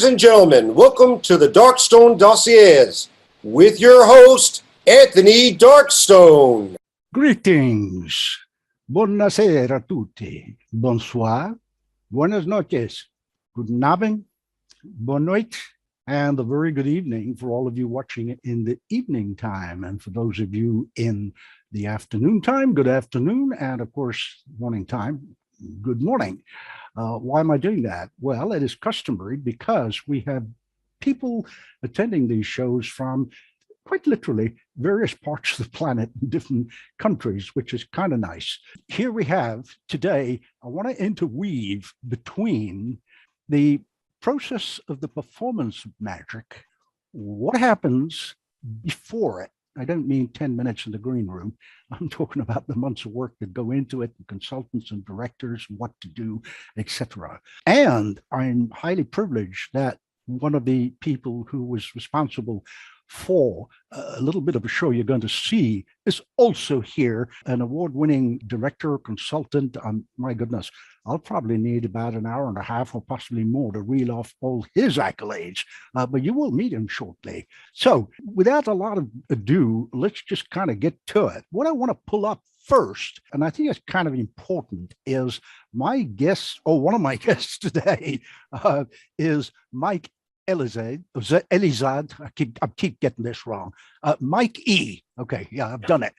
Ladies and gentlemen, welcome to the Darkstone Dossiers with your host, Anthony Darkstone. Greetings. Buonasera a tutti. Bonsoir. Buenas noches. Guten Abend. Bonne nuit. And a very good evening for all of you watching in the evening time. And for those of you in the afternoon time, good afternoon. And of course, morning time, good morning. Why am I doing that? Well, it is customary because we have people attending these shows from quite literally various parts of the planet in different countries, which is kind of nice. Here we have today, I want to interweave between the process of the performance of magic, what happens before it. I don't mean 10 minutes in the green room. I'm talking about the months of work that go into it, the consultants and directors, what to do, etc. And I'm highly privileged that one of the people who was responsible for a little bit of a show you're going to see is also here, an award-winning director, consultant. My goodness, I'll probably need about an hour and a half or possibly more to reel off all his accolades, but you will meet him shortly. So without a lot of ado, let's just kind of get to it. What I want to pull up first, and I think it's kind of important, is my guest, or one of my guests today, is Mike Elizade. I keep getting this wrong. Mike E. Okay, yeah, I've done it.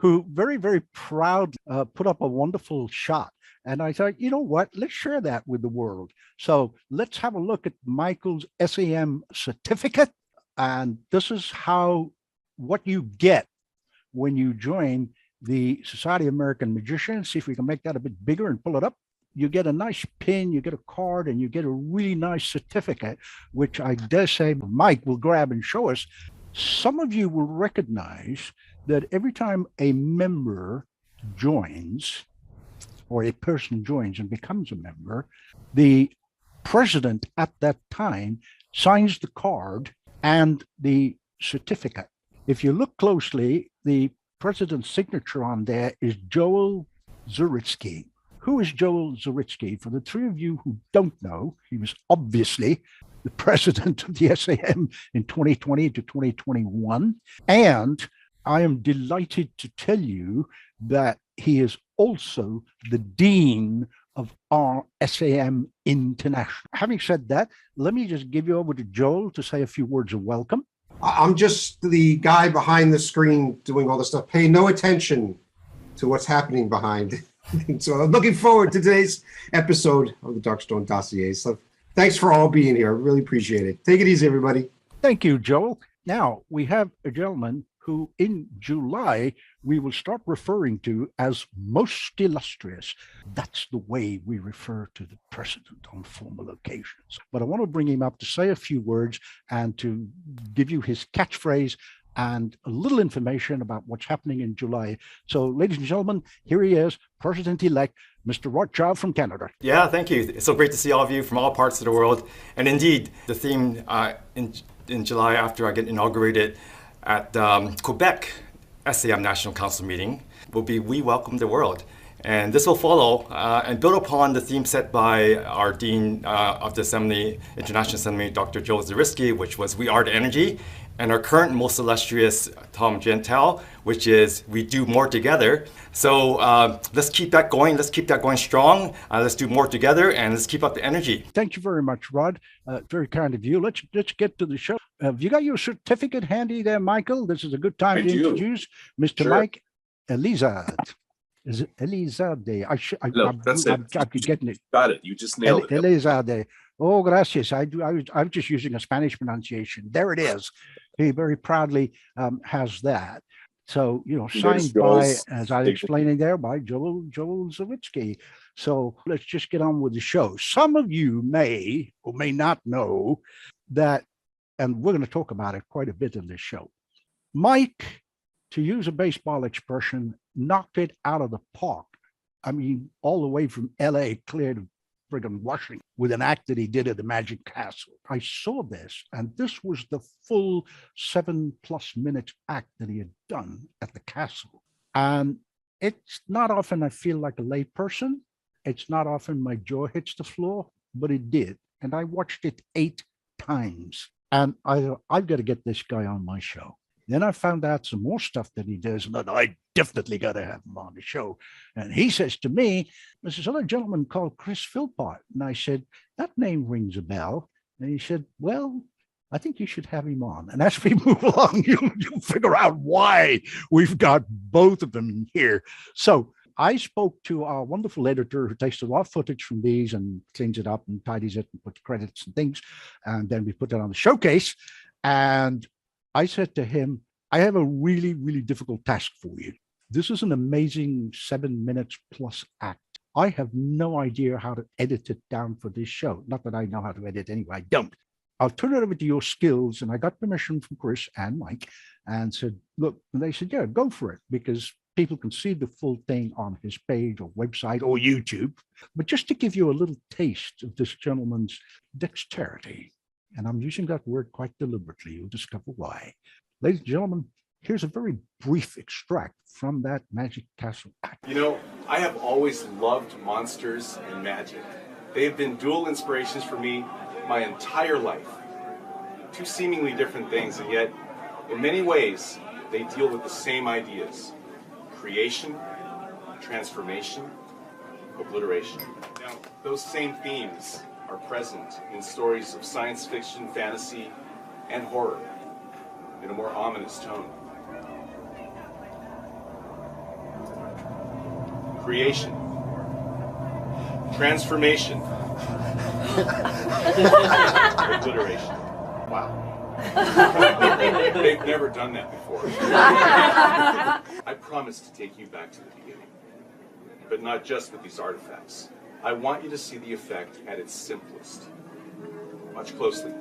Who very, very proud put up a wonderful shot. And I thought, you know what, let's share that with the world. So let's have a look at Michael's SAM certificate. And this is what you get when you join the Society of American Magicians. See if we can make that a bit bigger and pull it up. You get a nice pin, you get a card, and you get a really nice certificate, which I dare say Mike will grab and show us. Some of you will recognize that every time a member joins, or a person joins and becomes a member, the president at that time signs the card and the certificate. If you look closely, the president's signature on there is Joel Zaritsky. Who is Joel Zaritsky? For the three of you who don't know, he was obviously the president of the SAM in 2020 to 2021. And I am delighted to tell you that he is also the dean of our SAM International. Having said that, let me just give you over to Joel to say a few words of welcome. I'm just the guy behind the screen doing all this stuff. Pay no attention to what's happening behind. So I'm looking forward to today's episode of the Darkstone Dossiers. So thanks for all being here. Really appreciate it. Take it easy, everybody. Thank you, Joel. Now, we have a gentleman who in July we will start referring to as most illustrious. That's the way we refer to the president on formal occasions. But I want to bring him up to say a few words and to give you his catchphrase and a little information about what's happening in July. So, ladies and gentlemen, here he is, President-elect, Mr. Rothschild from Canada. Yeah, thank you. It's so great to see all of you from all parts of the world. And indeed, the theme in July, after I get inaugurated at Quebec SAM National Council meeting, will be We Welcome the World. And this will follow and build upon the theme set by our Dean of the Assembly, International Assembly, Dr. Joel Zaritsky, which was We Are the Energy, and our current most illustrious Tom Gentile, which is We Do More Together. So let's keep that going. Let's keep that going strong. Let's do more together, and let's keep up the energy. Thank you very much, Rod. Very kind of you. Let's get to the show. Have you got your certificate handy there, Michael? This is a good time to introduce Mr. Sure. Mike Elizade. Is it Elizade? I'm getting it. Got it. You just nailed it. Elizade. Oh, gracias. I'm just using a Spanish pronunciation. There it is. He very proudly has that. So, signed by, as I was explaining there, by Joel Zaritsky. So let's just get on with the show. Some of you may or may not know that, and we're going to talk about it quite a bit in this show. Mike, to use a baseball expression, knocked it out of the park. I mean, all the way from LA clear to friggin' Washington with an act that he did at the Magic Castle. I saw this, and this was the full 7+ minute act that he had done at the castle. And it's not often I feel like a lay person. It's not often my jaw hits the floor. but it did. And I watched it 8 times. And I've got to get this guy on my show. Then I found out some more stuff that he does, and that I definitely got to have him on the show. And he says to me, there's this other gentleman called Chris Philpott. And I said, that name rings a bell. And he said, well, I think you should have him on. And as we move along, you'll figure out why we've got both of them here. So I spoke to our wonderful editor who takes a lot of footage from these and cleans it up and tidies it and puts credits and things. And then we put it on the showcase. And I said to him, I have a really, really difficult task for you. This is an amazing 7 minutes plus act. I have no idea how to edit it down for this show. Not that I know how to edit anyway, I don't. I'll turn it over to your skills. And I got permission from Chris and Mike and said, look, and they said, yeah, go for it, because people can see the full thing on his page or website or YouTube. But just to give you a little taste of this gentleman's dexterity, and I'm using that word quite deliberately, you'll discover why. Ladies and gentlemen, here's a very brief extract from that Magic Castle act. You know, I have always loved monsters and magic. They have been dual inspirations for me my entire life. Two seemingly different things, and yet, in many ways, they deal with the same ideas. Creation, transformation, obliteration. Now, those same themes are present in stories of science fiction, fantasy, and horror in a more ominous tone. Creation, transformation, obliteration. Wow. They've never done that before. I promise to take you back to the beginning, but not just with these artifacts. I want you to see the effect at its simplest. Watch closely.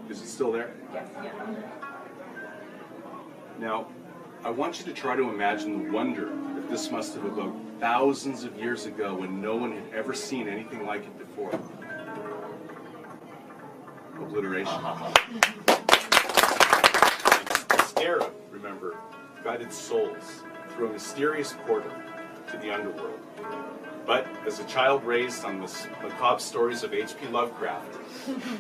Is it still there? Yes. Now, I want you to try to imagine the wonder that this must have evoked thousands of years ago when no one had ever seen anything like it before. Obliteration. This era, remember, guided souls through a mysterious portal to the underworld. But as a child raised on the macabre stories of H.P. Lovecraft,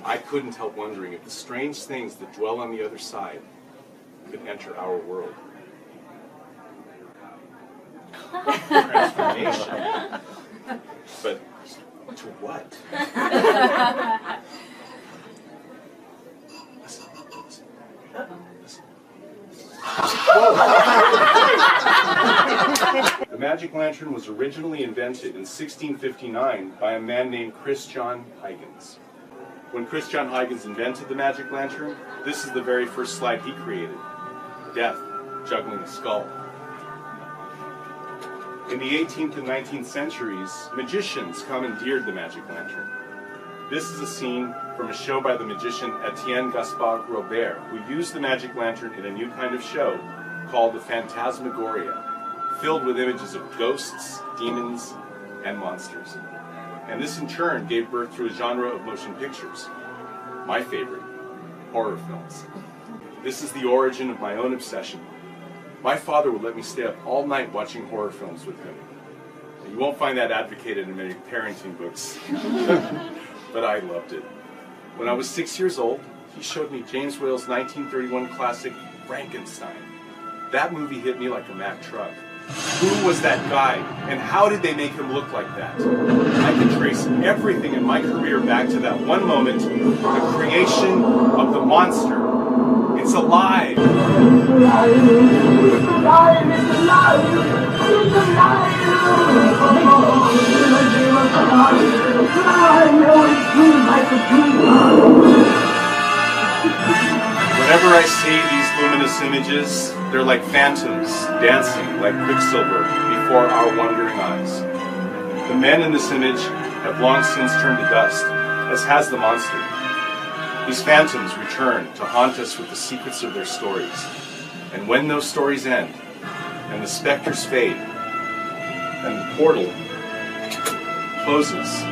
I couldn't help wondering if the strange things that dwell on the other side could enter our world. Transformation. But to what? Listen, listen, listen. The magic lantern was originally invented in 1659 by a man named Christian Huygens. When Christian Huygens invented the magic lantern, this is the very first slide he created. Death juggling a skull. In the 18th and 19th centuries, magicians commandeered the magic lantern. This is a scene from a show by the magician Etienne Gaspard Robert, who used the magic lantern in a new kind of show called the Phantasmagoria, filled with images of ghosts, demons, and monsters. And this in turn gave birth to a genre of motion pictures, my favorite, horror films. This is the origin of my own obsession. My father would let me stay up all night watching horror films with him. You won't find that advocated in many parenting books, but I loved it. When I was 6 years old, he showed me James Whale's 1931 classic, Frankenstein. That movie hit me like a Mack truck. Who was that guy, and how did they make him look like that? I can trace everything in my career back to that one moment, the creation of the monster. It's alive! It's alive! It's alive! It's alive! It's alive! Whenever I see these luminous images, they're like phantoms dancing like quicksilver before our wandering eyes. The men in this image have long since turned to dust, as has the monster. These phantoms return to haunt us with the secrets of their stories. And when those stories end, and the specters fade, and the portal closes,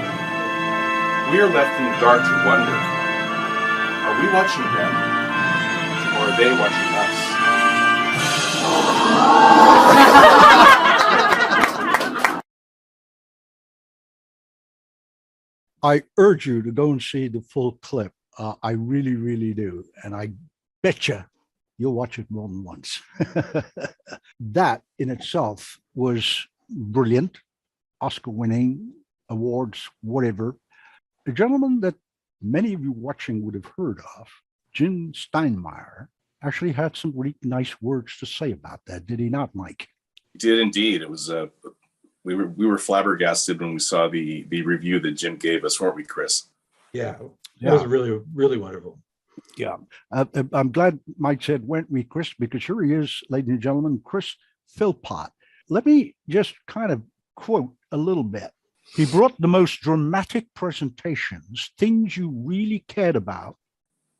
we are left in the dark to wonder, are we watching them? Or are they watching us? I urge you to go and see the full clip. I really, really do. And I betcha you'll watch it more than once. That in itself was brilliant, Oscar-winning, awards, whatever. A gentleman that many of you watching would have heard of, Jim Steinmeier, actually had some really nice words to say about that, did he not, Mike? He did indeed. It was we were flabbergasted when we saw the review that Jim gave us, weren't we, Chris? Yeah, that was really, really wonderful. Yeah, I'm glad Mike said, weren't we, Chris? Because here he is, ladies and gentlemen, Chris Philpott. Let me just kind of quote a little bit. He brought the most dramatic presentations, things you really cared about,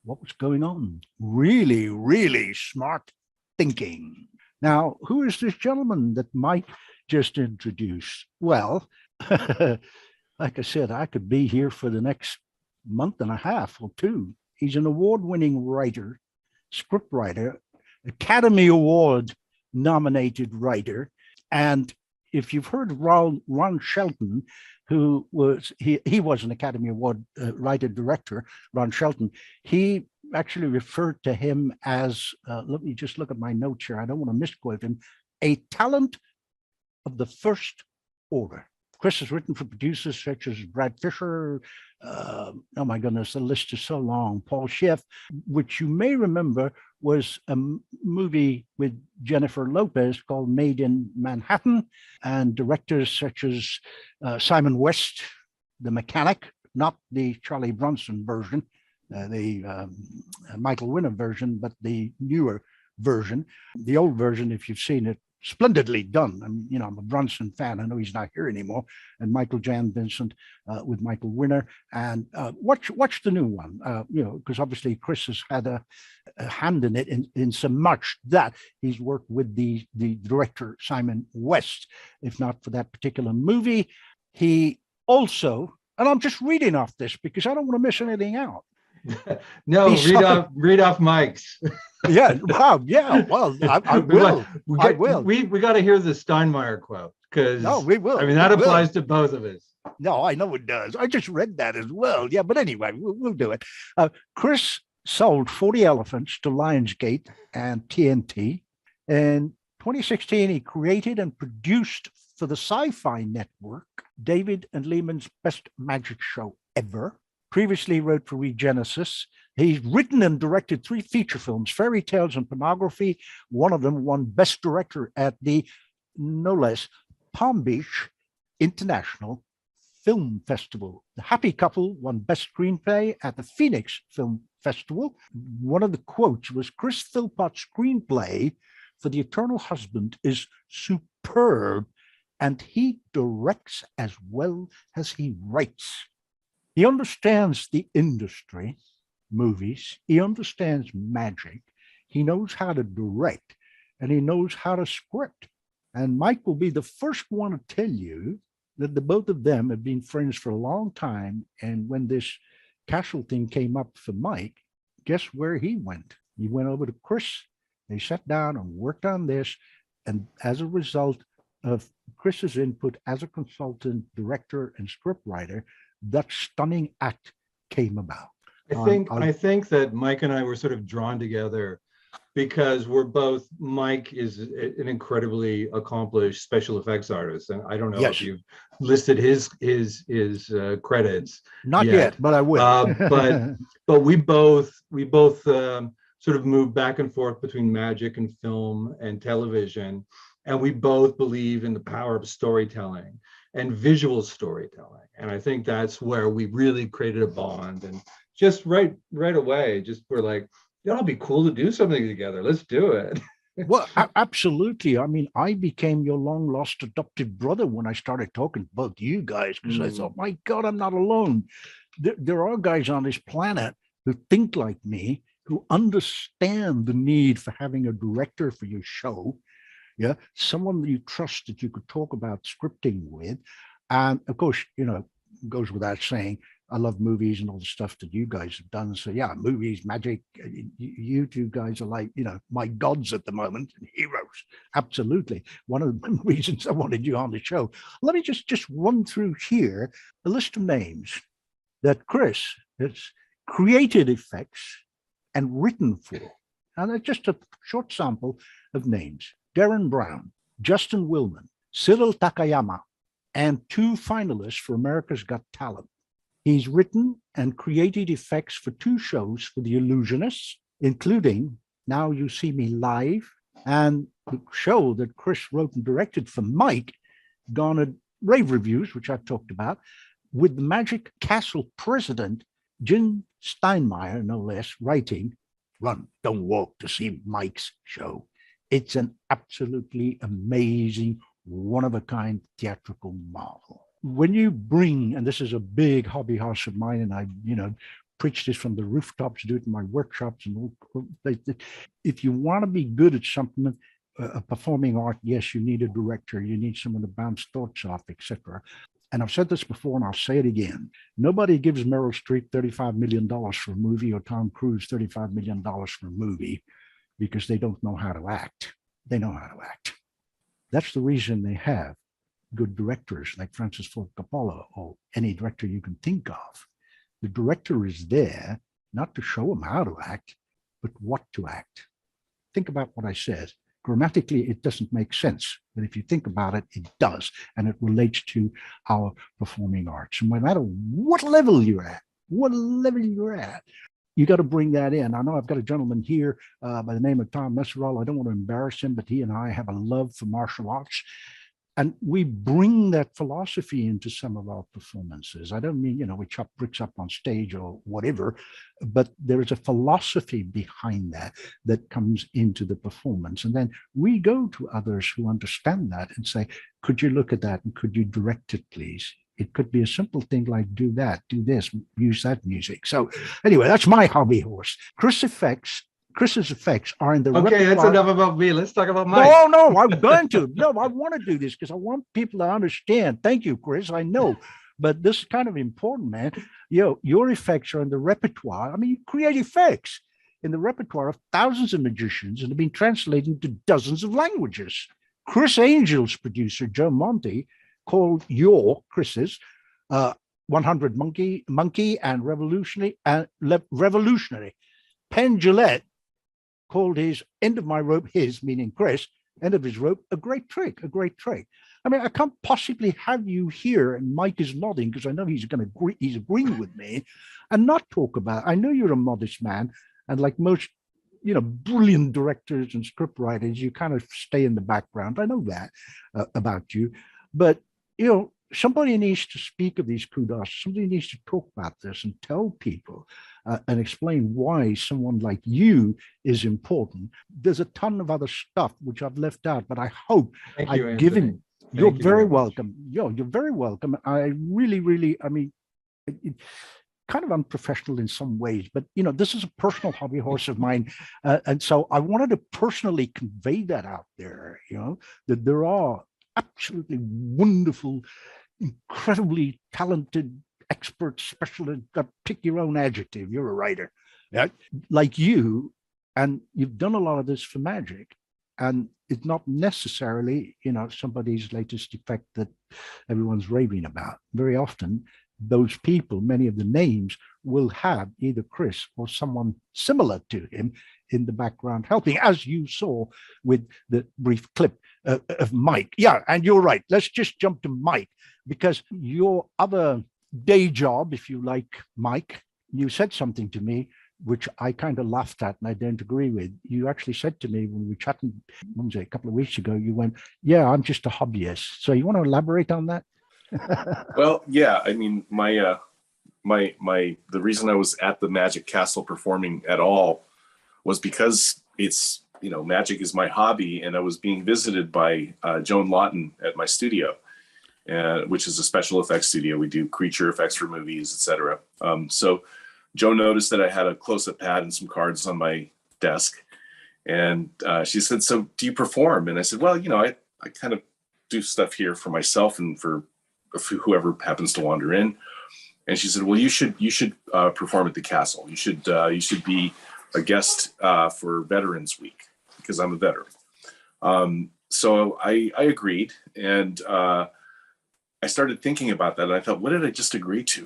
what was going on. Really, really smart thinking. Now, who is this gentleman that Mike just introduced? Well, like I said, I could be here for the next month and a half or two. He's an award-winning writer, scriptwriter, Academy Award nominated writer. And if you've heard of Ron Shelton, who was, he was an Academy Award writer director, Ron Shelton, he actually referred to him as, let me just look at my notes here, I don't want to misquote him, a talent of the first order. Chris has written for producers such as Brad Fisher, oh my goodness, the list is so long, Paul Schiff, which you may remember was a movie with Jennifer Lopez called Made in Manhattan, and directors such as Simon West, The Mechanic, not the Charlie Bronson version, the Michael Winner version, but the newer version. The old version, if you've seen it, splendidly done. I mean, you know, I'm a Bronson fan. I know he's not here anymore. And Michael Jan Vincent with Michael Winner. And watch the new one, you know, because obviously Chris has had a hand in it in so much that he's worked with the director, Simon West, if not for that particular movie. He also, and I'm just reading off this because I don't want to miss anything out. No, read off Mike's. Yeah, wow, yeah. Well, I will. I will. We got to hear the Steinmeier quote because we will. I mean, that applies to both of us. No, I know it does. I just read that as well. Yeah, but anyway, we'll do it. Chris sold 40 elephants to Lionsgate and TNT. In 2016, he created and produced for the Sci-Fi Network David and Lehman's Best Magic Show Ever. Previously wrote for Regenesis. He's written and directed 3 feature films, Fairy Tales and Pornography. One of them won Best Director at the, no less, Palm Beach International Film Festival. The Happy Couple won Best Screenplay at the Phoenix Film Festival. One of the quotes was, Chris Philpott's screenplay for The Eternal Husband is superb, and he directs as well as he writes. He understands the industry, movies. He understands magic. He knows how to direct, and he knows how to script. And Mike will be the first one to tell you that the both of them have been friends for a long time. And when this Cashel thing came up for Mike, guess where he went? He went over to Chris. They sat down and worked on this. And as a result of Chris's input as a consultant, director, and scriptwriter, that stunning act came about. I think that Mike and I were sort of drawn together because we're both, Mike is an incredibly accomplished special effects artist, and I don't know if you've listed his credits. Not yet, but I will. But we both sort of moved back and forth between magic and film and television, and we both believe in the power of storytelling and visual storytelling. And I think that's where we really created a bond. And just right away, just we're like, it'll be cool to do something together. Let's do it. Well, absolutely. I mean, I became your long lost adopted brother when I started talking to both you guys, because I thought, my God, I'm not alone. There are guys on this planet who think like me, who understand the need for having a director for your show. Yeah, someone that you trust, that you could talk about scripting with. And of course, you know, goes without saying, I love movies and all the stuff that you guys have done. So yeah, movies, magic, you two guys are like, you know, my gods at the moment, and heroes. Absolutely. One of the reasons I wanted you on the show. Let me just run through here a list of names. that Chris has created effects and written for. And that's just a short sample of names: Darren Brown, Justin Willman, Cyril Takayama, and 2 finalists for America's Got Talent. He's written and created effects for 2 shows for The Illusionists, including Now You See Me Live, and the show that Chris wrote and directed for Mike garnered rave reviews, which I've talked about, with the Magic Castle president, Jim Steinmeier, no less, writing, "Run, don't walk to see Mike's show. It's an absolutely amazing, one-of-a-kind theatrical marvel." When you bring, and this is a big hobby horse of mine, and I, preach this from the rooftops, do it in my workshops, and all, if you want to be good at something, a performing art, yes, you need a director, you need someone to bounce thoughts off, etc. And I've said this before, and I'll say it again. Nobody gives Meryl Streep $35 million for a movie, or Tom Cruise $35 million for a movie, because they don't know how to act. They know how to act. That's the reason they have good directors like Francis Ford Coppola, or any director you can think of. The director is there not to show them how to act, but what to act. Think about what I said. Grammatically, it doesn't make sense, but if you think about it, it does, and it relates to our performing arts. And no matter what level you're at, you got to bring that in. I know I've got a gentleman here by the name of Tom Messerall. I don't want to embarrass him, but he and I have a love for martial arts. And we bring that philosophy into some of our performances. I don't mean, we chop bricks up on stage or whatever, but there is a philosophy behind that comes into the performance. And then we go to others who understand that and say, could you look at that and could you direct it, please? It could be a simple thing like do that, do this, use that music. So anyway, that's my hobby horse. Chris's effects are in the Okay, repertoire. that's enough about me. Let's talk about Mike. No, I'm going to. No, I want to do this because I want people to understand. Thank you, Chris. I know. But this is kind of important, man. Your effects are in the repertoire. I mean, you create effects in the repertoire of thousands of magicians and have been translated into dozens of languages. Chris Angel's producer, Joe Monte, called Chris's 100 Monkey and Revolutionary. Penn Jillette called his end of my rope, his meaning Chris, end of his rope, a great trick. I mean, I can't possibly have you here, and Mike is nodding because I know he's agreeing with me, and not talk about. I know you're a modest man, and like most, brilliant directors and script writers, you kind of stay in the background. I know that about you, but somebody needs to speak of these kudos. Somebody needs to talk about this and tell people and explain why someone like you is important. There's a ton of other stuff which I've left out, but I hope I've given. You're very welcome. You're very welcome. I really, I mean, kind of unprofessional in some ways, but this is a personal hobby horse of mine, and so I wanted to personally convey that out there. That there are absolutely wonderful, incredibly talented experts, specialists. Pick your own adjective. You're a writer, like you, and you've done a lot of this for magic. And it's not necessarily, somebody's latest effect that everyone's raving about. Very often, those people, many of the names, will have either Chris or someone similar to him in the background helping, as you saw with the brief clip of Mike. Yeah, and you're right. Let's just jump to Mike, because your other day job, if you like, Mike, you said something to me which I kind of laughed at and I don't agree with. You actually said to me when we were chatting, a couple of weeks ago, you went, "Yeah, I'm just a hobbyist." So you want to elaborate on that? Well, yeah. I mean, the reason I was at the Magic Castle performing at all was because it's, magic is my hobby, and I was being visited by Joan Lawton at my studio, which is a special effects studio. We do creature effects for movies, etc. So Joe noticed that I had a close-up pad and some cards on my desk. And she said, "So do you perform?" And I said, "Well, I kind of do stuff here for myself and for whoever happens to wander in." And she said, "Well, you should perform at the castle. You should be a guest for Veterans Week, because I'm a veteran." So I agreed. And I started thinking about that, and I thought, what did I just agree to?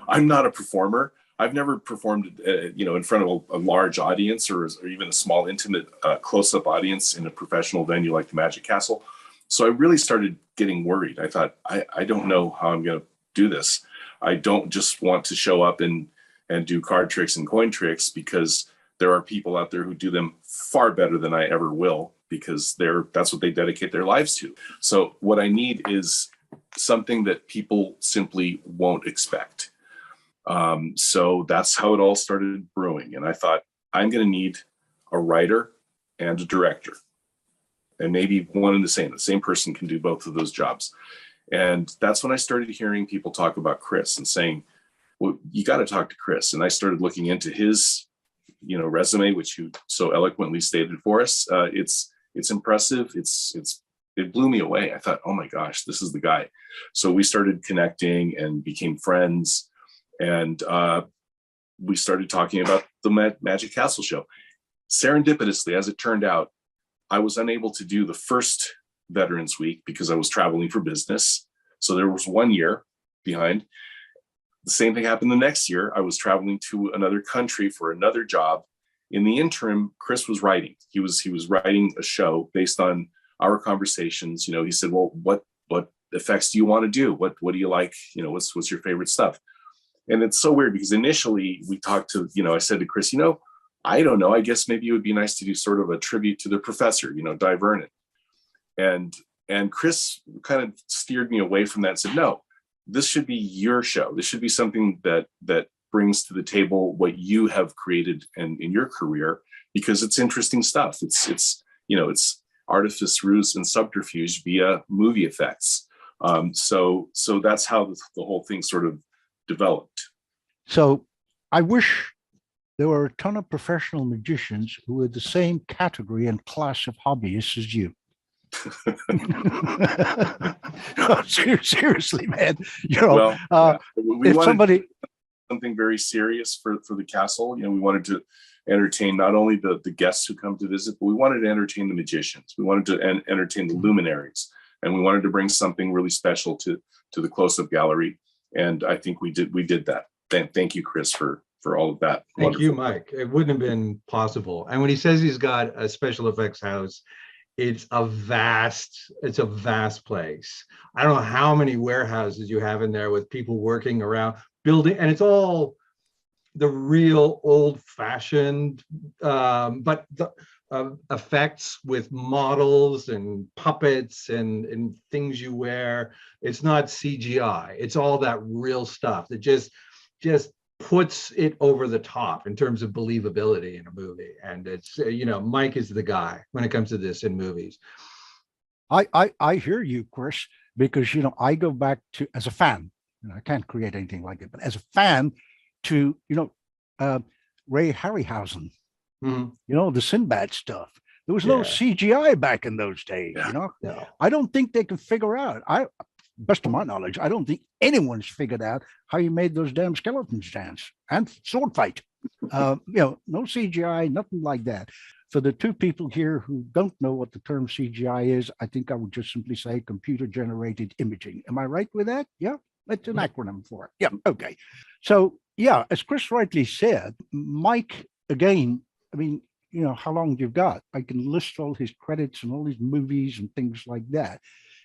I'm not a performer. I've never performed, in front of a large audience or even a small, intimate, close-up audience in a professional venue like the Magic Castle. So I really started getting worried. I thought, I don't know how I'm going to do this. I don't just want to show up and do card tricks and coin tricks, because there are people out there who do them far better than I ever will, because that's what they dedicate their lives to. So what I need is something that people simply won't expect. So that's how it all started brewing. And I thought, I'm going to need a writer and a director, and maybe one and the same person can do both of those jobs. And that's when I started hearing people talk about Chris and saying, well, you got to talk to Chris. And I started looking into his, resume, which you so eloquently stated for us. It's impressive. It blew me away. I thought, oh my gosh, this is the guy. So we started connecting and became friends. And we started talking about the Magic Castle show. Serendipitously, as it turned out, I was unable to do the first Veterans Week because I was traveling for business. So there was 1 year behind. The same thing happened the next year. I was traveling to another country for another job. In the interim, Chris was writing. He was writing a show based on our conversations. He said, well, what effects do you want to do? What do you like? What's your favorite stuff? And it's so weird because initially we talked to, I said to Chris, I don't know. I guess maybe it would be nice to do sort of a tribute to the professor, Di Vernon. And Chris kind of steered me away from that and said, no, this should be your show. This should be something that brings to the table what you have created in your career, because it's interesting stuff. It's artifice, ruse, and subterfuge via movie effects. So that's how the whole thing sort of developed. So I wish there were a ton of professional magicians who were the same category and class of hobbyists as you. No, seriously, man. We if somebody something very serious for the castle. We wanted to entertain not only the guests who come to visit, but we wanted to entertain the magicians. We wanted to entertain the luminaries, and we wanted to bring something really special to the close-up gallery. And I think we did that. Thank you, Chris, for all of that. Thank you, Mike. It wouldn't have been possible. And when he says he's got a special effects house, it's a vast place. I don't know how many warehouses you have in there with people working around building, and it's all the real old-fashioned, but the effects with models and puppets and things you wear. It's not CGI. It's all that real stuff that just puts it over the top in terms of believability in a movie. And it's, Mike is the guy when it comes to this in movies. I hear you, Chris, because, I go back to, as a fan, I can't create anything like it, but as a fan to, Ray Harryhausen, the Sinbad stuff. There was no CGI back in those days, No. I don't think they can figure out. Best of my knowledge, I don't think anyone's figured out how you made those damn skeletons dance and sword fight. No CGI, nothing like that. For the two people here who don't know what the term CGI is, I think I would just simply say computer generated imaging. Am I right with that? Yeah, that's an acronym for it. Yeah, okay. So yeah, as Chris rightly said, Mike, again, how long you've got? I can list all his credits and all his movies and things like that.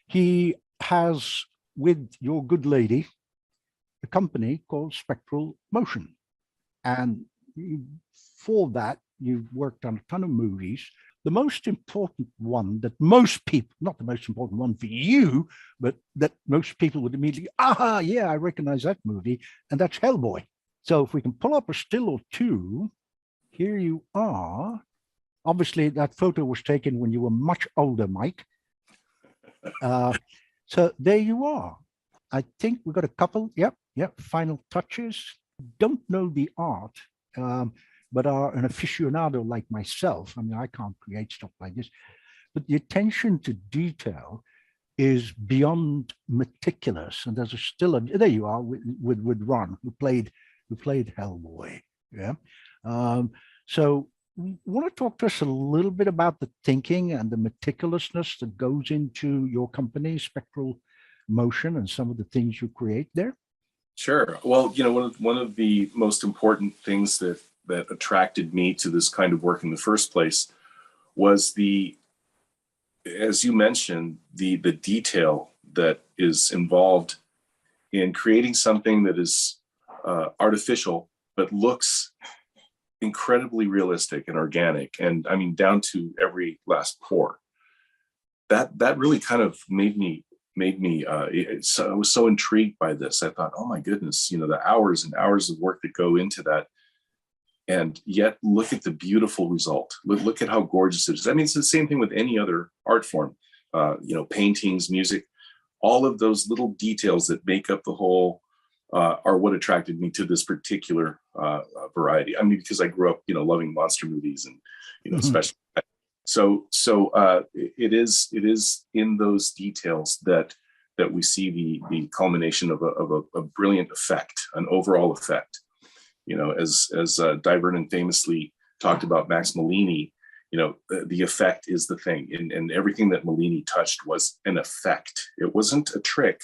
He has, with your good lady, a company called Spectral Motion. And for that, you've worked on a ton of movies. The most important one that most people, not the most important one for you, but that most people would immediately, yeah, I recognize that movie, and that's Hellboy. So if we can pull up a still or two, here you are. Obviously, that photo was taken when you were much older, Mike. So there you are. I think we got a couple. Yep. Final touches. Don't know the art, but are an aficionado like myself. I can't create stuff like this, but the attention to detail is beyond meticulous. And there's there you are with Ron, who played Hellboy. Yeah. So want to talk to us a little bit about the thinking and the meticulousness that goes into your company, Spectral motion and some of the things you create there? Sure. Well, one of the most important things that attracted me to this kind of work in the first place was as you mentioned, the detail that is involved in creating something that is artificial but looks incredibly realistic and organic, and I mean down to every last pore. That really kind of made me. I was so intrigued by this. I thought, oh my goodness, the hours and hours of work that go into that, and yet look at the beautiful result. Look at how gorgeous it is. I mean, it's the same thing with any other art form. Paintings, music, all of those little details that make up the whole are what attracted me to this particular variety. I mean, because I grew up, loving monster movies and, especially. So it is in those details that we see the culmination of a brilliant effect, an overall effect. As Di Vernon famously talked about Max Malini, the effect is the thing, and everything that Malini touched was an effect. It wasn't a trick;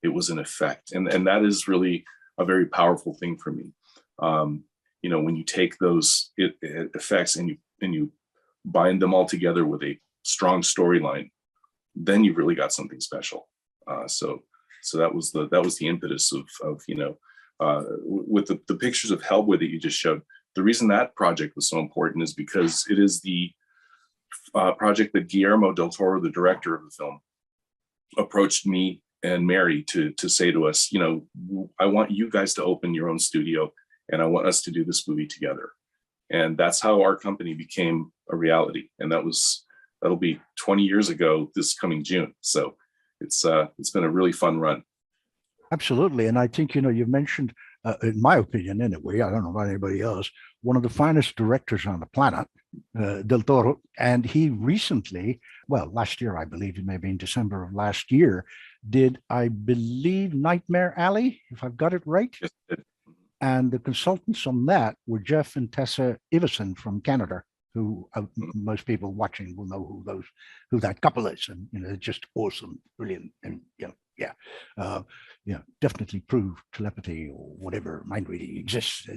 it was an effect, and that is really a very powerful thing for me. When you take those effects and you bind them all together with a strong storyline, then you've really got something special. So that was the impetus of with the pictures of Hellboy that you just showed. The reason that project was so important is because it is the project that Guillermo del Toro, the director of the film, approached me and Mary to say to us, I want you guys to open your own studio, and I want us to do this movie together. And that's how our company became a reality. And that'll be 20 years ago this coming June. So it's been a really fun run. Absolutely. And I think, you've mentioned, in my opinion anyway, I don't know about anybody else, one of the finest directors on the planet, Del Toro. And he recently, last year, I believe it may be in December of last year, did, I believe, Nightmare Alley, if I've got it right. Yes. And the consultants on that were Jeff and Tessa Iverson from Canada, who most people watching will know who that couple is, and they're just awesome, brilliant, and definitely prove telepathy or whatever mind reading exists.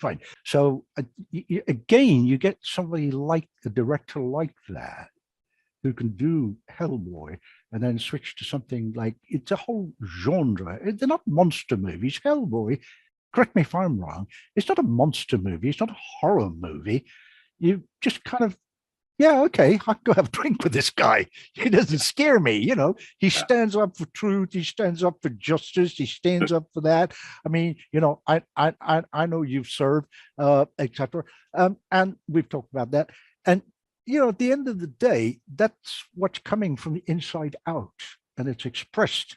Fine. So again, you get somebody like a director like that who can do Hellboy and then switch to something like, it's a whole genre. They're not monster movies. Hellboy, correct me if I'm wrong, it's not a monster movie. It's not a horror movie. You just kind of, okay, I'll go have a drink with this guy. He doesn't scare me. He stands up for truth. He stands up for justice. He stands up for that. I mean, I know you've served, etc. And we've talked about that. And, at the end of the day, that's what's coming from the inside out. And it's expressed,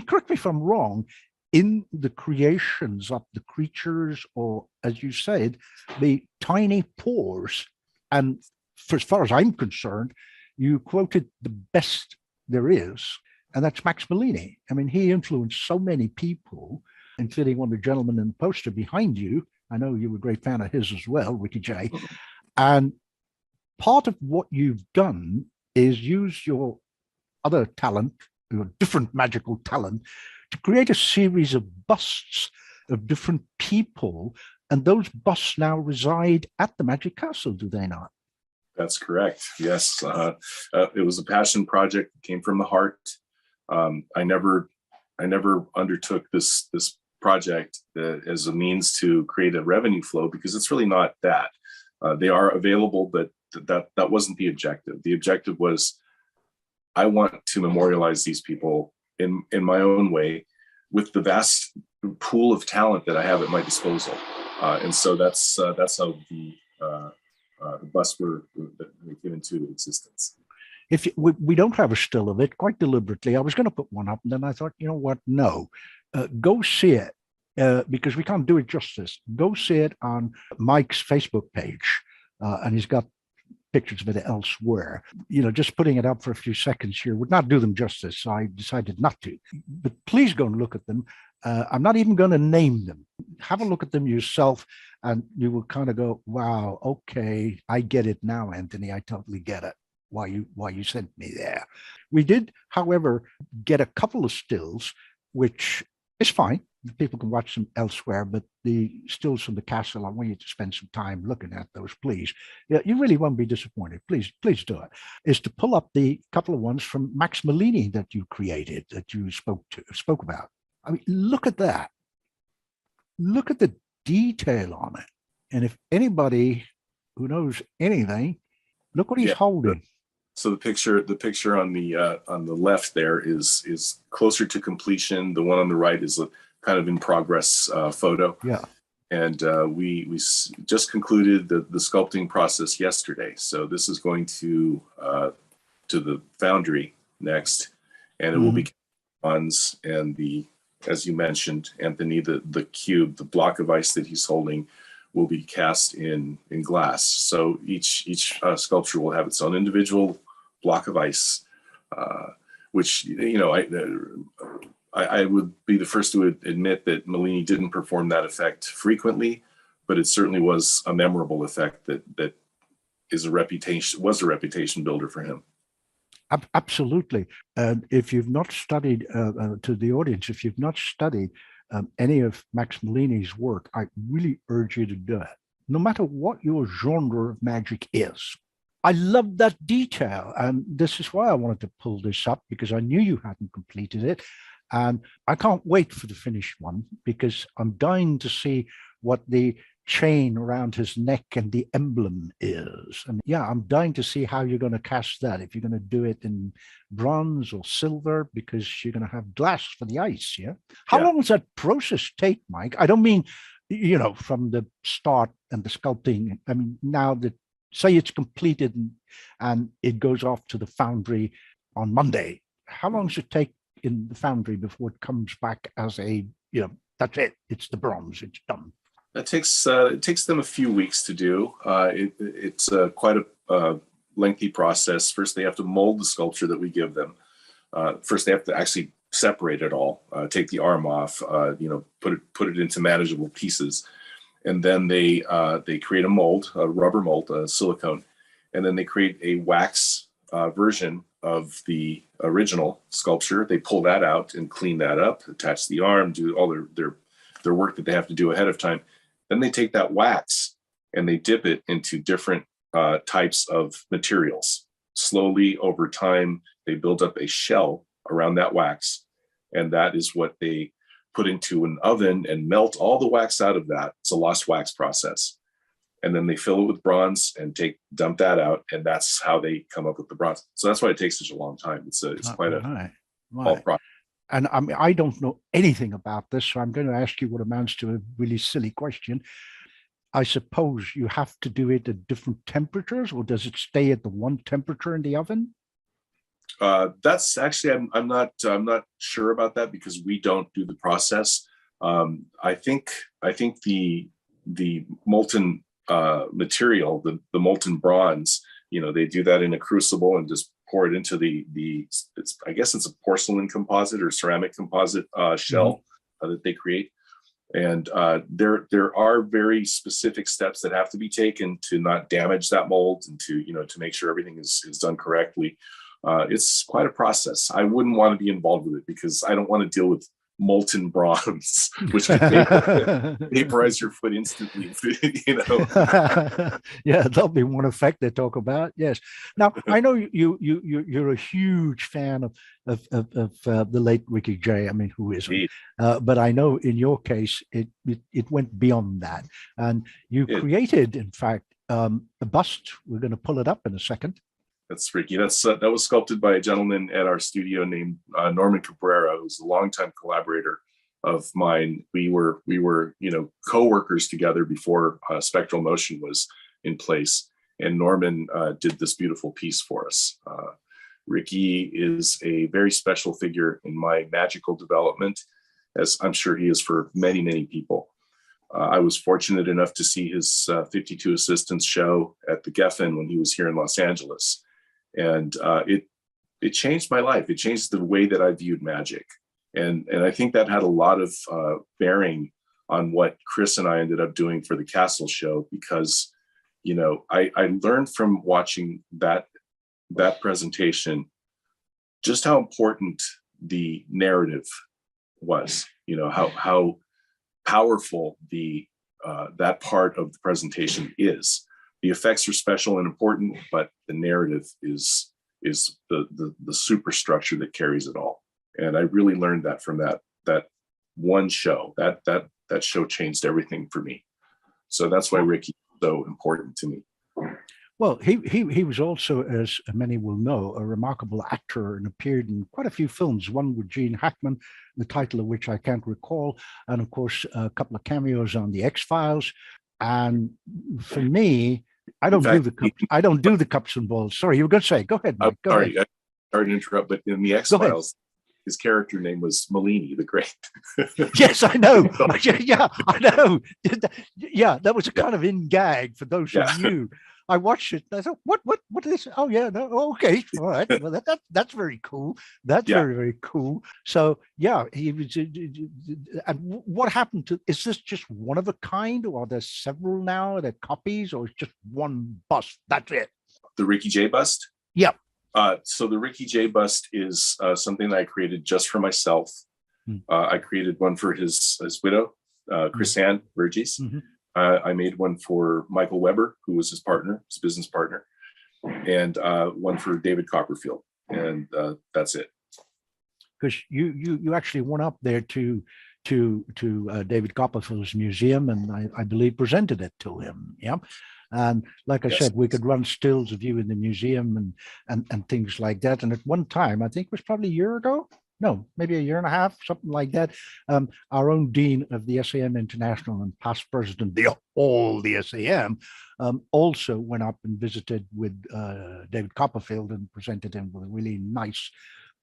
correct me if I'm wrong, in the creations of the creatures, or as you said, the tiny pores. And for as far as I'm concerned, you quoted the best there is, and that's Max Malini. I mean, he influenced so many people, including one of the gentlemen in the poster behind you. I know you were a great fan of his as well, Ricky J. And part of what you've done is use your other talent, your different magical talent, to create a series of busts of different people. And those busts now reside at the Magic Castle, do they not? That's correct. Yes. It was a passion project that came from the heart. I never undertook this project as a means to create a revenue flow, because it's really not that. They are available, but that wasn't the objective. The objective was, I want to memorialize these people in my own way, with the vast pool of talent that I have at my disposal. And so that's how the busts were came into existence. If we don't have a still of it, quite deliberately, I was going to put one up, and then I thought, you know what? No, go see it, because we can't do it justice. Go see it on Mike's Facebook page, and he's got pictures of it elsewhere. Just putting it up for a few seconds here would not do them justice, so I decided not to. But please go and look at them. I'm not even going to name them. Have a look at them yourself, and you will kind of go, wow, okay, I get it now, Anthony. I totally get it. why you sent me there. We did, however, get a couple of stills, which is fine. People can watch them elsewhere, but the stills from the castle, I want you to spend some time looking at those, please. Yeah, you really won't be disappointed. Please do it. Is to pull up the couple of ones from Max Mellini that you created, that you spoke about. I mean, look at that. Look at the detail on it. And if anybody who knows anything, look what he's holding. So the picture on the left there is closer to completion. The one on the right is a kind of in progress photo. Yeah. And we just concluded the sculpting process yesterday. So this is going to the foundry next, and it will be bronze and as you mentioned, Anthony, the cube, the block of ice that he's holding, will be cast in glass. So each sculpture will have its own individual block of ice, which, I would be the first to admit that Mellini didn't perform that effect frequently, but it certainly was a memorable effect that was a reputation builder for him. Absolutely. And if you've not studied, to the audience, if you've not studied any of Max Mellini's work, I really urge you to do it, no matter what your genre of magic is. I love that detail. And this is why I wanted to pull this up, because I knew you hadn't completed it. And I can't wait for the finished one, because I'm dying to see what the chain around his neck and the emblem is. And yeah, I'm dying to see how you're going to cast that, if you're going to do it in bronze or silver, because you're going to have glass for the ice. Yeah. How long does that process take, Mike? I don't mean, from the start and the sculpting. I mean, now that, say it's completed and it goes off to the foundry on Monday, how long does it take in the foundry before it comes back as that's it, it's the bronze, it's done? It takes them a few weeks to do. It's quite a lengthy process. First, they have to mold the sculpture that we give them. First, they have to actually separate it all, take the arm off, put it into manageable pieces, and then they create a mold, a rubber mold, a silicone, and then they create a wax version of the original sculpture. They pull that out and clean that up, attach the arm, do all their work that they have to do ahead of time. Then they take that wax and they dip it into different types of materials. Slowly over time, they build up a shell around that wax, and that is what they put into an oven and melt all the wax out of that. It's a lost wax process. And then they fill it with bronze and dump that out, and that's how they come up with the bronze. So that's why it takes such a long time. It's quite a process. And I don't know anything about this, so I'm going to ask you what amounts to a really silly question. I suppose you have to do it at different temperatures, or does it stay at the one temperature in the oven? That's actually, I'm not sure about that, because we don't do the process. I think the molten material, the molten bronze, they do that in a crucible and just pour it into I guess it's a porcelain composite or ceramic composite shell that they create. And there are very specific steps that have to be taken to not damage that mold and to make sure everything is done correctly. It's quite a process. I wouldn't want to be involved with it, because I don't want to deal with molten bronze, which can vaporize your foot instantly. Yeah, that'll be one effect they talk about. Yes. Now I know you're a huge fan of the late Ricky Jay. I mean, who isn't? But I know in your case it went beyond that, and you created, in fact, a bust. We're going to pull it up in a second. That's Ricky. That was sculpted by a gentleman at our studio named Norman Cabrera, who's a longtime collaborator of mine. We were co-workers together before Spectral Motion was in place, and Norman did this beautiful piece for us. Ricky is a very special figure in my magical development, as I'm sure he is for many, many people. I was fortunate enough to see his 52 Assistants show at the Geffen when he was here in Los Angeles. And it changed my life. It changed the way that I viewed magic. And I think that had a lot of bearing on what Chris and I ended up doing for the Castle show, because, I learned from watching that that presentation, just how important the narrative was, how powerful that part of the presentation is. The effects are special and important, but the narrative is the superstructure that carries it all. And I really learned that from that one show. That show changed everything for me. So that's why Ricky is so important to me. Well, he was also, as many will know, a remarkable actor and appeared in quite a few films, one with Gene Hackman, the title of which I can't recall, and of course, a couple of cameos on The X-Files. And for me, I don't do the cups and balls. Sorry, you were going to say, go ahead, Mike. Sorry to interrupt, but in The X-Files, his character name was Malini the Great. Yes, I know. Yeah, I know. Yeah, that was a kind of in gag for those who knew. I watched it. And I thought, what is this? Oh yeah, no, okay, all right. Well, that's very cool. That's very, very cool. So yeah, he was. And what happened to? Is this just one of a kind, or are there several now? Are there copies, or it's just one bust? That's it. The Ricky J bust. Yeah. So the Ricky J bust is something that I created just for myself. I created one for his widow, Chrisanne Burgess. Mm-hmm. I made one for Michael Weber, who was his business partner, and one for David Copperfield, and that's it. Because you actually went up there to David Copperfield's museum, and I believe presented it to him. Yeah. And like I said, we could run stills of you in the museum and things like that. And at one time, I think it was probably a year ago, no, maybe a year and a half, something like that. Our own dean of the SAM International and past president of all the SAM also went up and visited with David Copperfield and presented him with a really nice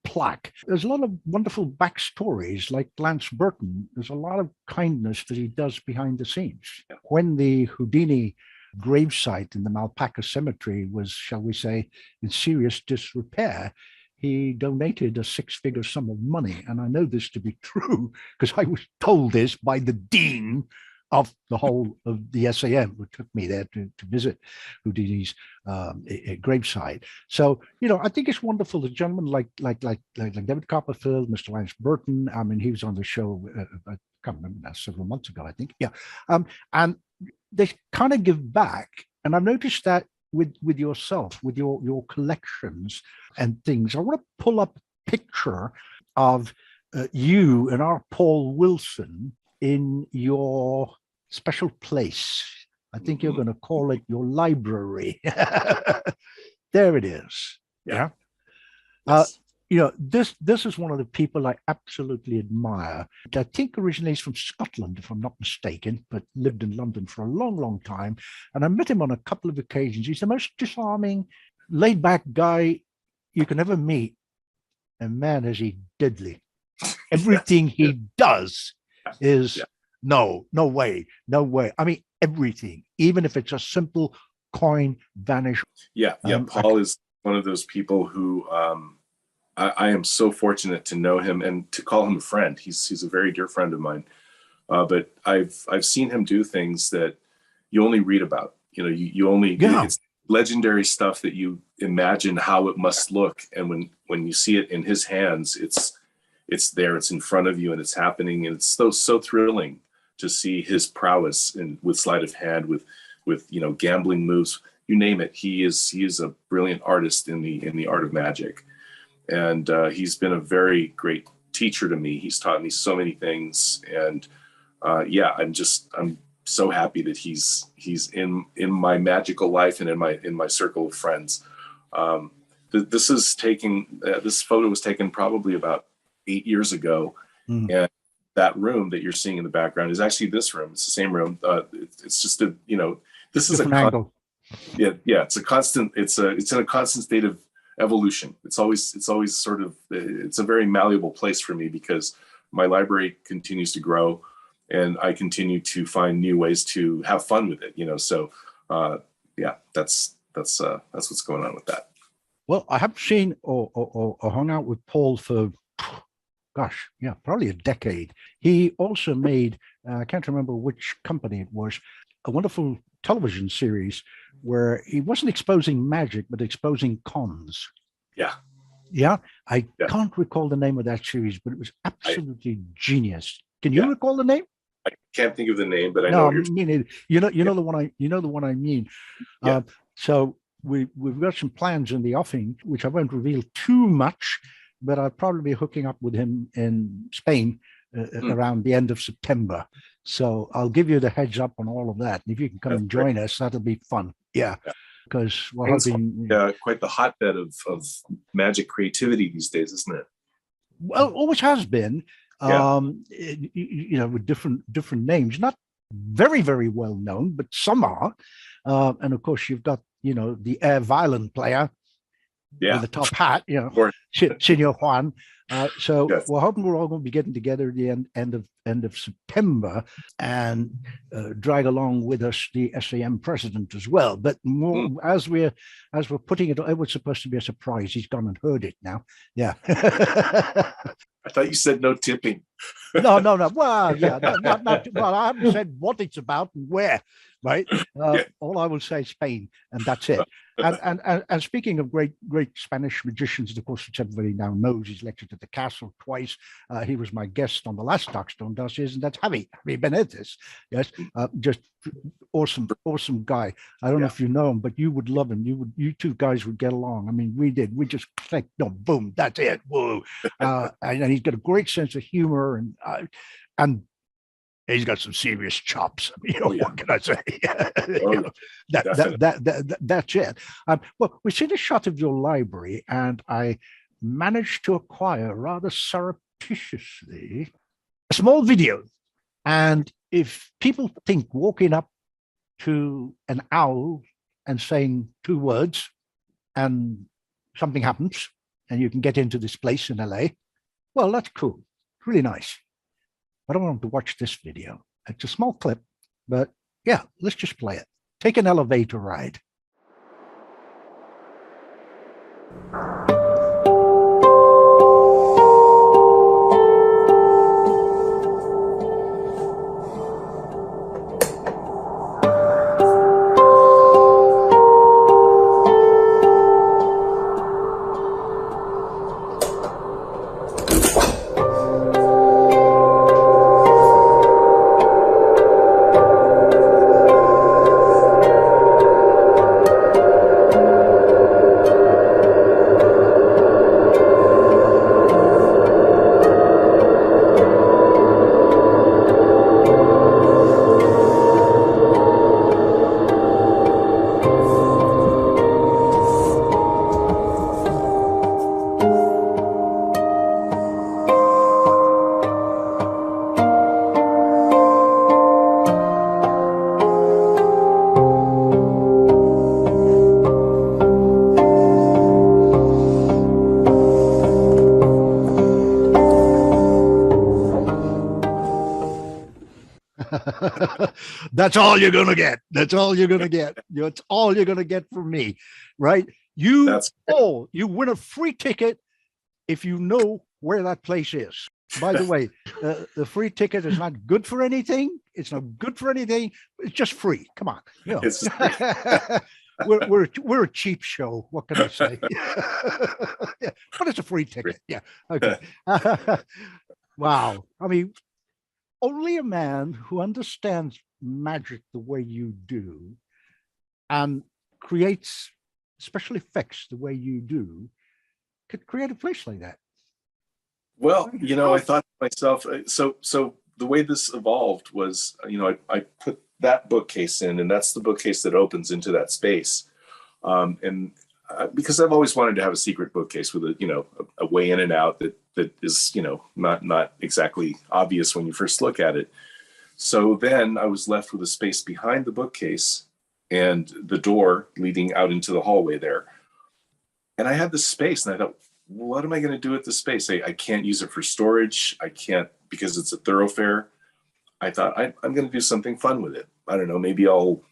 plaque. There's a lot of wonderful backstories, like Lance Burton. There's a lot of kindness that he does behind the scenes. When the Houdini gravesite in the Malpaca Cemetery was, shall we say, in serious disrepair, he donated a six-figure sum of money. And I know this to be true because I was told this by the dean of the whole of the SAM, who took me there to visit Houdini's gravesite. So, I think it's wonderful that gentlemen like David Copperfield, Mr. Lance Burton, I mean, he was on the show, I can't remember now, several months ago, I think. Yeah. And they kind of give back. And I've noticed that with yourself, with your collections and things. I want to pull up a picture of you and our Paul Wilson in your special place. I think you're going to call it your library. There it is. Yeah. Yes. This is one of the people I absolutely admire. I think originally he's from Scotland, if I'm not mistaken, but lived in London for a long, long time. And I met him on a couple of occasions. He's the most disarming, laid-back guy you can ever meet. And man, is he deadly. Everything he does is no way. I mean, everything, even if it's a simple coin vanish. Yeah. Paul is one of those people who I am so fortunate to know him and to call him a friend. He's a very dear friend of mine. But I've seen him do things that you only read about. You only it's legendary stuff that you imagine how it must look, and when you see it in his hands, it's there, it's in front of you, and it's happening, and it's so thrilling to see his prowess and with sleight of hand, with gambling moves, you name it. He is a brilliant artist in the art of magic. And he's been a very great teacher to me. He's taught me so many things, and I'm so happy that he's in my magical life and in my circle of friends. This photo was taken probably about 8 years ago, and that room that you're seeing in the background is actually this room. It's the same room. It's just this is different angle. It's a constant. It's in a constant state of evolution. It's always sort of, it's a very malleable place for me because my library continues to grow and I continue to find new ways to have fun with it, so that's what's going on with that. Well, I haven't seen or hung out with Paul for probably a decade. He also made, I can't remember which company it was, a wonderful television series where he wasn't exposing magic, but exposing cons. Yeah. Yeah. I Yeah. can't recall the name of that series, but it was absolutely genius. Can you recall the name? I can't think of the name, but I No, know I what you're mean, the one I mean. Yeah. So we've got some plans in the offing, which I won't reveal too much, but I'll probably be hooking up with him in Spain around the end of September. So I'll give you the heads up on all of that. And if you can come and join us, that'll be fun. Yeah. Because we're hoping. Quite the hotbed of magic creativity these days, isn't it? Well, always has been. Yeah. With different names, not very, very well known, but some are. And of course, you've got, the air violin player with the top hat, Senor Juan. So Yes. we're hoping we're all going to be getting together at the end of September and drag along with us the SAM president as well. But more as we're putting it was supposed to be a surprise. He's gone and heard it now. Yeah. I thought you said no tipping. No. Well, yeah, not. Well, I haven't said what it's about and where, right? All I will say is Spain, and that's it. And speaking of great Spanish magicians, of course, which everybody now knows, he's lectured at the castle twice. He was my guest on the last Darkstone Dossiers, and that's Javi Benitez. Yes, just awesome guy. I don't know if you know him, but you would love him. You two guys would get along. I mean, we did. We just clicked. No, boom, that's it. Whoa, and he's got a great sense of humor, and he's got some serious chops. What can I say? That's it. Well, we've seen a shot of your library, and I managed to acquire rather surreptitiously a small video. And if people think walking up to an owl and saying 2 words and something happens and you can get into this place in LA, well, that's cool. It's really nice. I don't want them to watch this video. It's a small clip, but yeah, let's just play it. Take an elevator ride. That's all you're going to get. That's all you're going to get. That's all you're going to get from me, right? You win a free ticket if you know where that place is. By the way, the free ticket is not good for anything. It's not good for anything. It's just free. Come on. We're a cheap show. What can I say? Yeah, but it's a free ticket. Yeah. Okay. Wow. I mean, only a man who understands magic the way you do and creates special effects the way you do could create a place like that. Well, I thought to myself, so the way this evolved was, I put that bookcase in, and that's the bookcase that opens into that space. Because I've always wanted to have a secret bookcase with a way in and out that is, not exactly obvious when you first look at it. So then I was left with a space behind the bookcase and the door leading out into the hallway there. And I had this space, and I thought, what am I going to do with this space? I can't use it for storage. I can't, because it's a thoroughfare. I thought I'm going to do something fun with it. I don't know. Maybe I'll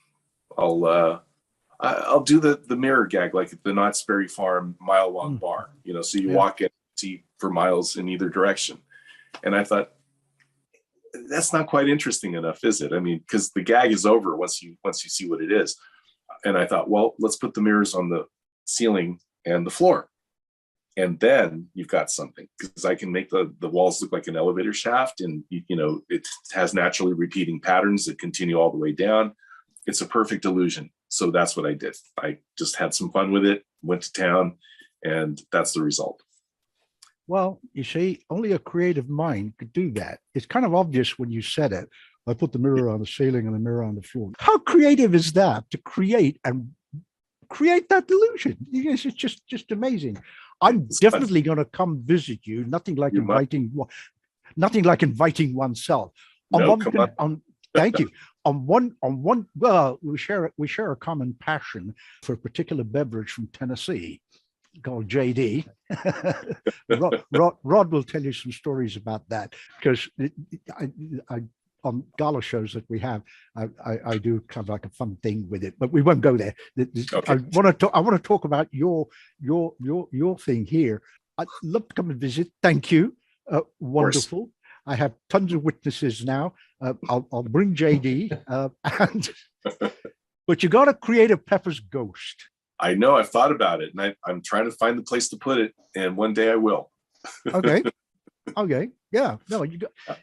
do the mirror gag, like the Knott's Berry Farm mile-long bar. So you walk in, see for miles in either direction. And I thought, that's not quite interesting enough, is it? I mean, because the gag is over once you see what it is. And I thought, well, let's put the mirrors on the ceiling and the floor, and then you've got something, because I can make the walls look like an elevator shaft, and it has naturally repeating patterns that continue all the way down. It's a perfect illusion. So that's what I did. I just had some fun with it, went to town, and that's the result. Well, you see, only a creative mind could do that. It's kind of obvious when you said it. I put the mirror on the ceiling and the mirror on the floor. How creative is that to create that illusion? It's just amazing. I'm definitely going to come visit you. Nothing like inviting oneself. Thank you. Well, we share a common passion for a particular beverage from Tennessee called JD. Rod will tell you some stories about that, because I on gala shows that we have, I do kind of like a fun thing with it, but we won't go there. Okay. I want to talk about your thing here. I'd love to come and visit. Thank you. Wonderful. I have tons of witnesses now. I'll bring JD, but you got to create a Pepper's ghost. I know. I've thought about it, and I'm trying to find the place to put it, and one day I will. Okay. Okay. Yeah. No,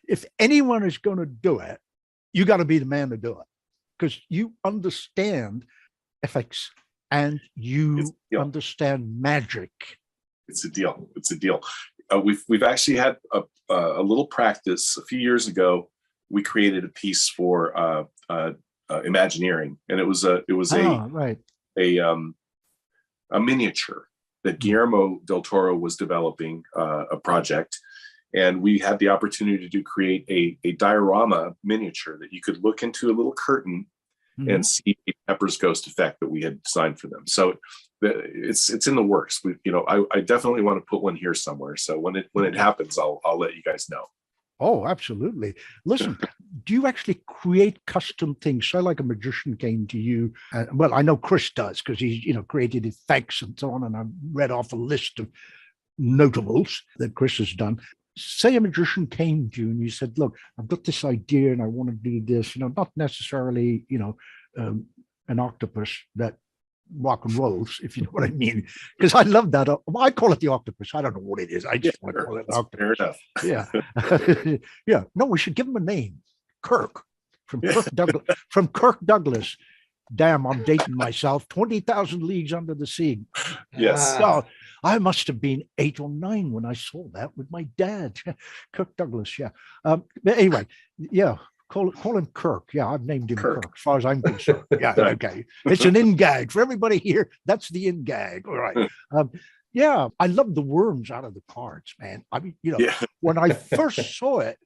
if anyone is going to do it, you got to be the man to do it, because you understand effects and you understand magic. It's a deal. It's a deal. We've actually had a little practice. A few years ago, we created a piece for Imagineering, and it was a miniature that Guillermo del Toro was developing, a project. And we had the opportunity to create a diorama miniature that you could look into a little curtain and see a Pepper's Ghost effect that we had designed for them. So it's in the works. I definitely want to put one here somewhere. So when it happens, I'll let you guys know. Oh, absolutely. Listen, do you actually create custom things? So like a magician came to you. Well, I know Chris does, because he's, created effects and so on. And I read off a list of notables that Chris has done. Say a magician came to you and you said, look, I've got this idea and I want to do this, not necessarily, an octopus that rock and rolls, if you know what I mean. Because I love that. I call it the octopus. I don't know what it is. I just want to call it an octopus. Fair enough. Yeah. Yeah. No, we should give him a name. Kirk. From Kirk Douglas. Damn, I'm dating myself. 20,000 Leagues Under the Sea. Yes. So I must have been 8 or 9 when I saw that with my dad. Kirk Douglas, yeah. But anyway, yeah, call him Kirk. Yeah, I've named him Kirk as far as I'm concerned. Yeah, okay. It's an in gag for everybody here. That's the in gag. All right. Yeah, I love the worms out of the cards, man. I mean, when I first saw it,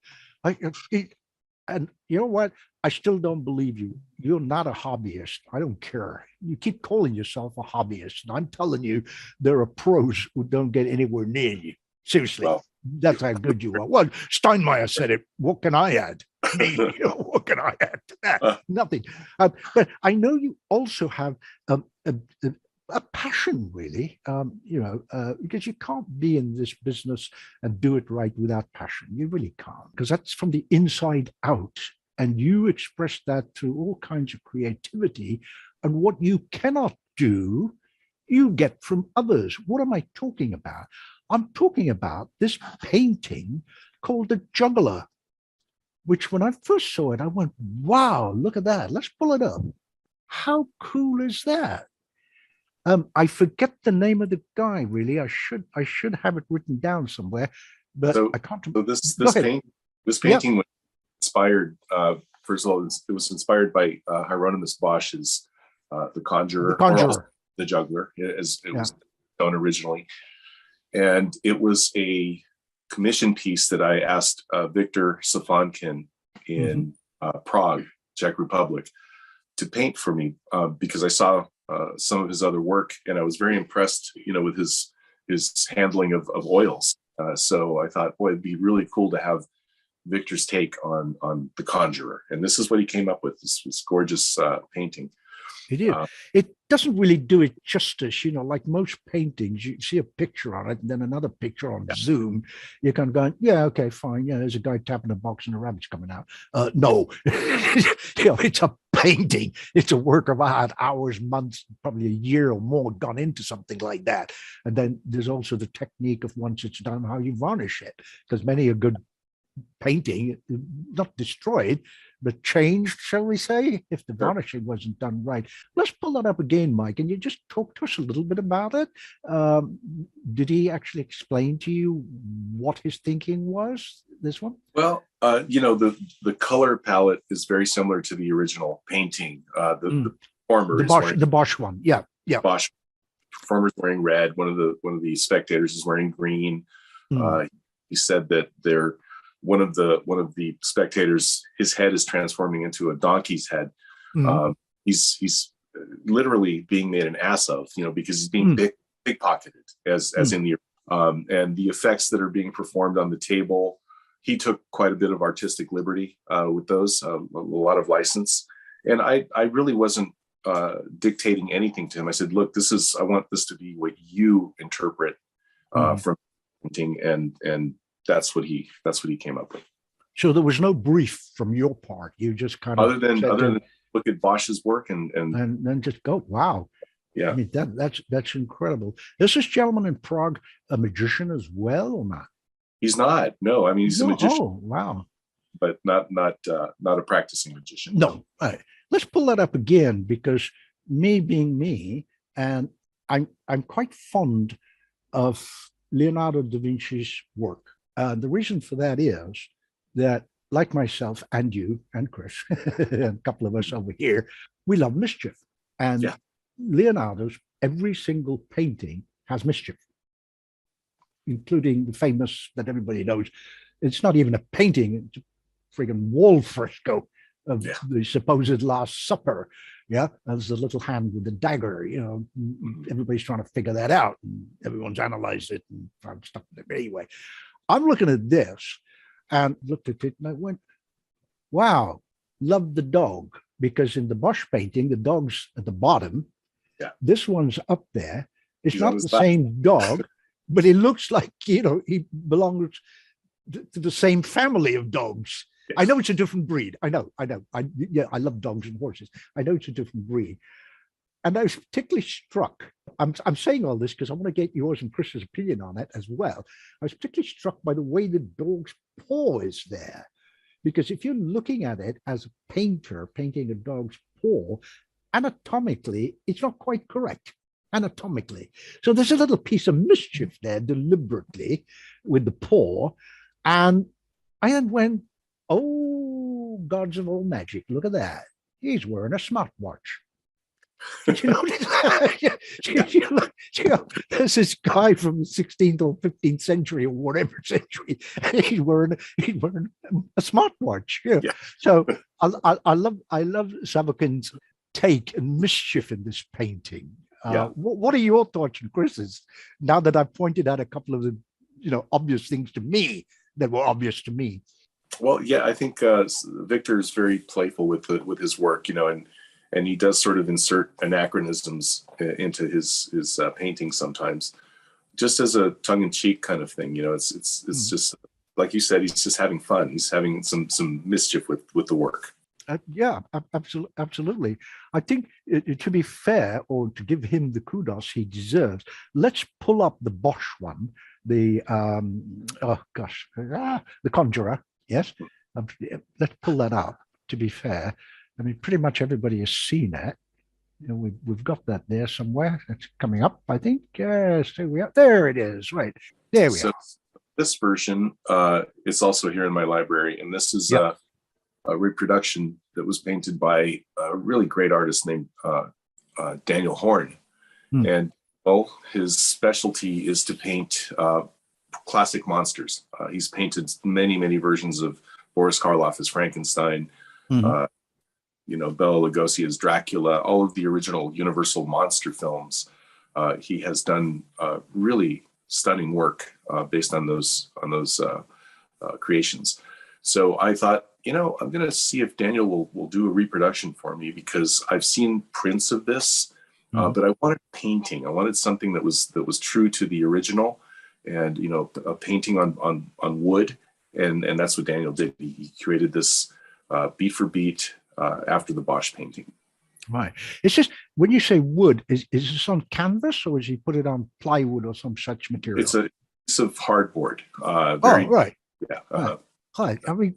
and you know what? I still don't believe you. You're not a hobbyist. I don't care. You keep calling yourself a hobbyist. And I'm telling you, there are pros who don't get anywhere near you. Seriously. Well, that's how good you are. Well, Steinmeier said it. What can I add? What can I add to that? Nothing. But I know you also have a passion, really, because you can't be in this business and do it right without passion. You really can't, because that's from the inside out. And you express that through all kinds of creativity. And what you cannot do, you get from others. What am I talking about? I'm talking about this painting called The Juggler, which when I first saw it, I went, wow, look at that. Let's pull it up. How cool is that? I forget the name of the guy, really. I should have it written down somewhere, but I can't. So this painting was inspired. First of all, it was inspired by Hieronymus Bosch's The Conjurer, The Juggler, as it was known originally, and it was a commission piece that I asked Victor Safonkin in Prague, Czech Republic, to paint for me because I saw some of his other work, and I was very impressed, with his handling of oils. So I thought, boy, it'd be really cool to have Victor's take on The Conjurer, and this is what he came up with. This gorgeous painting. It is. It doesn't really do it justice, like most paintings, you see a picture on it and then another picture on Zoom. You're kind of going, yeah, okay, fine. Yeah, there's a guy tapping a box and a rabbit's coming out. No, it's a painting. It's a work of art, hours, months, probably a year or more gone into something like that. And then there's also the technique of once it's done, how you varnish it, because many a good painting, not destroyed, but changed, shall we say, if the varnishing wasn't done right. Let's pull that up again, Mike, and you just talk to us a little bit about it. Did he actually explain to you what his thinking was, this one? Well, the color palette is very similar to the original painting. The performer the Bosch one, yeah. Bosch performer's wearing red. One of the spectators is wearing green. He said that one of the spectators, his head is transforming into a donkey's head. He's literally being made an ass of, because he's being pickpocketed, as in the and the effects that are being performed on the table. He took quite a bit of artistic liberty with those, a lot of license, and I really wasn't dictating anything to him. I said, look, I want this to be what you interpret from painting, and that's what he came up with. So there was no brief from your part. You just kind of other than look at Bosch's work and then just go, wow. Yeah. I mean, that's incredible. Is this gentleman in Prague a magician as well or not? He's not. No, I mean, he's a magician. Oh, wow. But not a practicing magician. No. Let's pull that up again, because me being me, and I'm quite fond of Leonardo da Vinci's work. The reason for that is that, like myself and you and Chris, and a couple of us over here, we love mischief. And Leonardo's every single painting has mischief, including the famous that everybody knows. It's not even a painting, it's a friggin' wall fresco of the supposed Last Supper. Yeah, as the little hand with the dagger. Everybody's trying to figure that out, and everyone's analyzed it and found stuff. Anyway, I'm looking at this and looked at it and I went, wow, love the dog. Because in the Bosch painting, the dog's at the bottom. Yeah. This one's up there. It's not the same dog, but it looks like, he belongs to the same family of dogs. Yes. I know it's a different breed. I know. I love dogs and horses. I know it's a different breed. And I was particularly struck. I'm saying all this because I want to get yours and Chris's opinion on it as well. I was particularly struck by the way the dog's paw is there. Because if you're looking at it as a painter painting a dog's paw, anatomically, it's not quite correct. Anatomically. So there's a little piece of mischief there deliberately with the paw. And I then went, oh, gods of all magic, look at that. He's wearing a smartwatch. Did you notice that? There's this guy from the 16th or 15th century or whatever century, and he's wearing a smartwatch. Yeah. So I love Savokin's take and mischief in this painting. What are your thoughts and Chris's now that I've pointed out a couple of the obvious things to me that were obvious to me? Well, I think Victor is very playful with his work, and he does sort of insert anachronisms into his painting sometimes, just as a tongue-in-cheek kind of thing. It's just like you said, he's just having fun. He's having some mischief with the work. Absolutely. I think to be fair, or to give him the kudos he deserves, let's pull up the Bosch one, the Conjurer. Yes, let's pull that up. To be fair, I mean, pretty much everybody has seen it. We've got that there somewhere. It's coming up, I think. Yes, there we are. There it is. Right there we are. This version is also here in my library, and this is a reproduction that was painted by a really great artist named Daniel Horn. And his specialty is to paint classic monsters. He's painted many versions of Boris Karloff as Frankenstein, Bela Lugosi as Dracula, all of the original Universal monster films. He has done really stunning work based on those creations. So I thought, I'm going to see if Daniel will do a reproduction for me, because I've seen prints of this, but I wanted painting. I wanted something that was true to the original, and a painting on wood, and that's what Daniel did. He created this beat for beat after the Bosch painting. Right. It's just, when you say wood, is this on canvas, or is he put it on plywood or some such material? It's a piece of hardboard. Right. Yeah. Right. I mean,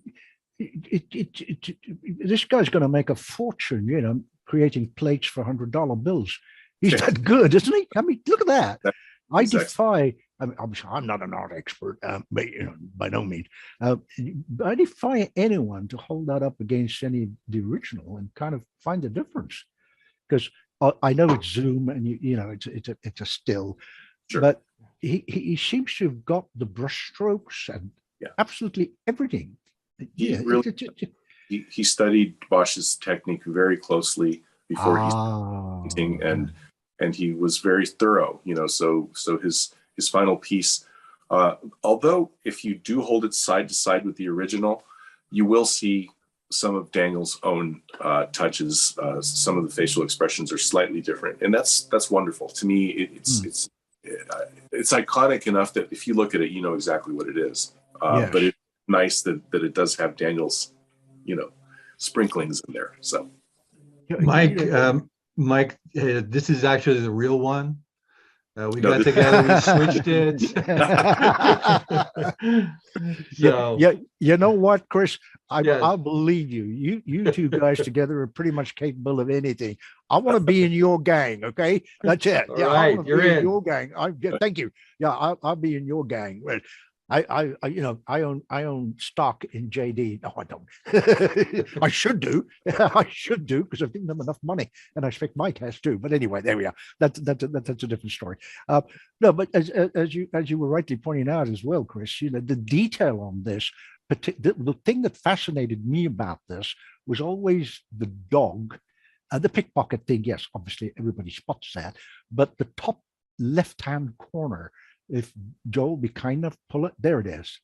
this guy's going to make a fortune, creating plates for $100 bills. He's that good, isn't he? I mean, look at that. I defy. I'm not an art expert, but by no means. I defy anyone to hold that up against the original and kind of find the difference, because I know it's zoom and it's a still, Sure. but he seems to have got the brush strokes and absolutely everything. He studied Bosch's technique very closely before he's painting, and he was very thorough. So his final piece, although if you do hold it side to side with the original, you will see some of Daniel's own touches. Some of the facial expressions are slightly different, and that's wonderful. To me, it's iconic enough that if you look at it, you know exactly what it is. But it's nice that it does have Daniel's, sprinklings in there. So, Mike, this is actually the real one. We got together, we switched it. So, you know what, Chris? I'll believe you. You two guys together are pretty much capable of anything. I want to be in your gang. Okay, that's it. All right, I want to you're be in in your gang. Thank you. Yeah, I'll be in your gang. Well, I own stock in JD. No, I don't. I should do. I should do, because I've given them enough money, and I expect Mike has too. But anyway, there we are. That's a different story. No, but as you were rightly pointing out as well, Chris, the detail on this, the thing that fascinated me about this was always the dog, the pickpocket thing. Yes, obviously everybody spots that, but the top left-hand corner, if Joel be kind enough, pull it, there it is.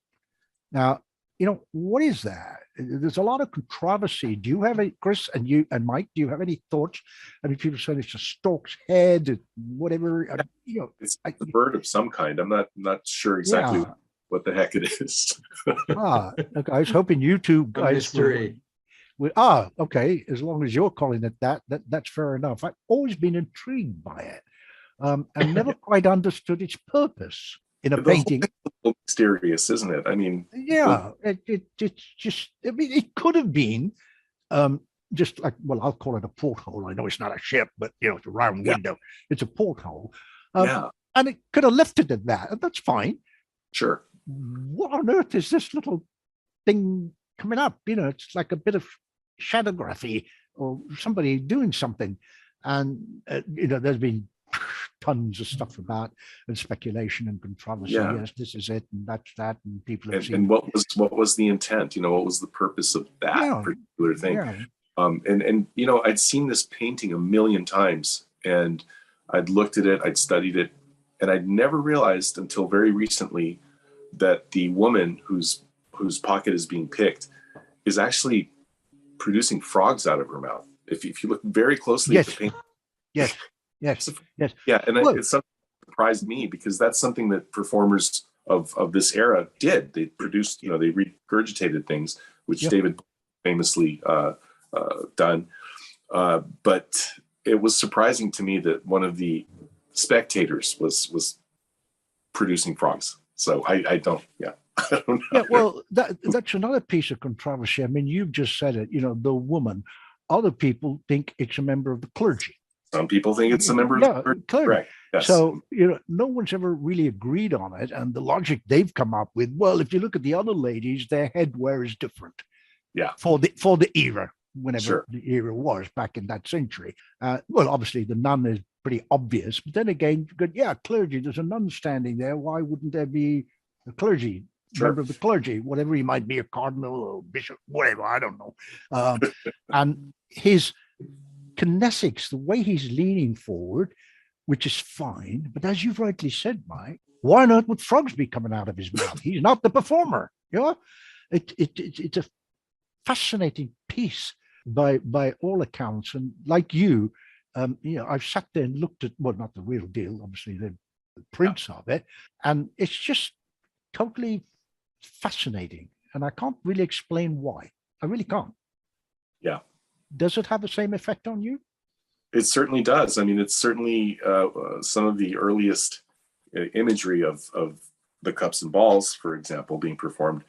Now, what is that? There's a lot of controversy. Do you have any, Chris, and Mike, do you have any thoughts? I mean, people say it's a stork's head, whatever. It's a bird of some kind. I'm not sure exactly what the heck it is. Okay. I was hoping you two guys okay. As long as you're calling it that's fair enough. I've always been intrigued by it. I never quite understood its purpose in a painting. It's a little mysterious, isn't it? I mean, it's just. I mean, it could have been just like, well, I'll call it a porthole. I know it's not a ship, but it's a round window. It's a porthole, and it could have left it at that, and that's fine. Sure. What on earth is this little thing coming up? It's like a bit of shadowgraphy or somebody doing something, and there's been tons of stuff about and speculation and controversy. Yes, this is it, and that's that, and people have seen. And what was the intent? What was the purpose of that particular thing? And I'd seen this painting a million times, and I'd looked at it, I'd studied it, and I'd never realized until very recently that the woman whose pocket is being picked is actually producing frogs out of her mouth. If you look very closely at the painting. Yes. Yeah, and it's something that surprised me, because that's something that performers of this era did. They produced, they regurgitated things, which David famously done. But it was surprising to me that one of the spectators was producing frogs. So I don't know. Yeah, well, that's another piece of controversy. I mean, you've just said it. The woman. Other people think it's a member of the clergy. Some people think it's a member of the clergy. Correct. Yes. So, no one's ever really agreed on it. And the logic they've come up with, well, if you look at the other ladies, their headwear is different. Yeah. For the era, whenever the era was back in that century. Well, obviously the nun is pretty obvious, but then again, clergy, there's a nun standing there. Why wouldn't there be a clergy? Member of the clergy, whatever he might be, a cardinal or bishop, whatever, I don't know. And his kinesics, the way he's leaning forward, which is fine, but as you've rightly said, Mike, why not would frogs be coming out of his mouth? He's not the performer. It's a fascinating piece by all accounts. And like you know, I've sat there and looked at, well, not the real deal, obviously the prints of it, and it's just totally fascinating. And I can't really explain why. I really can't. Yeah. Does it have the same effect on you? It certainly does. I mean, it's certainly some of the earliest imagery of the cups and balls, for example, being performed.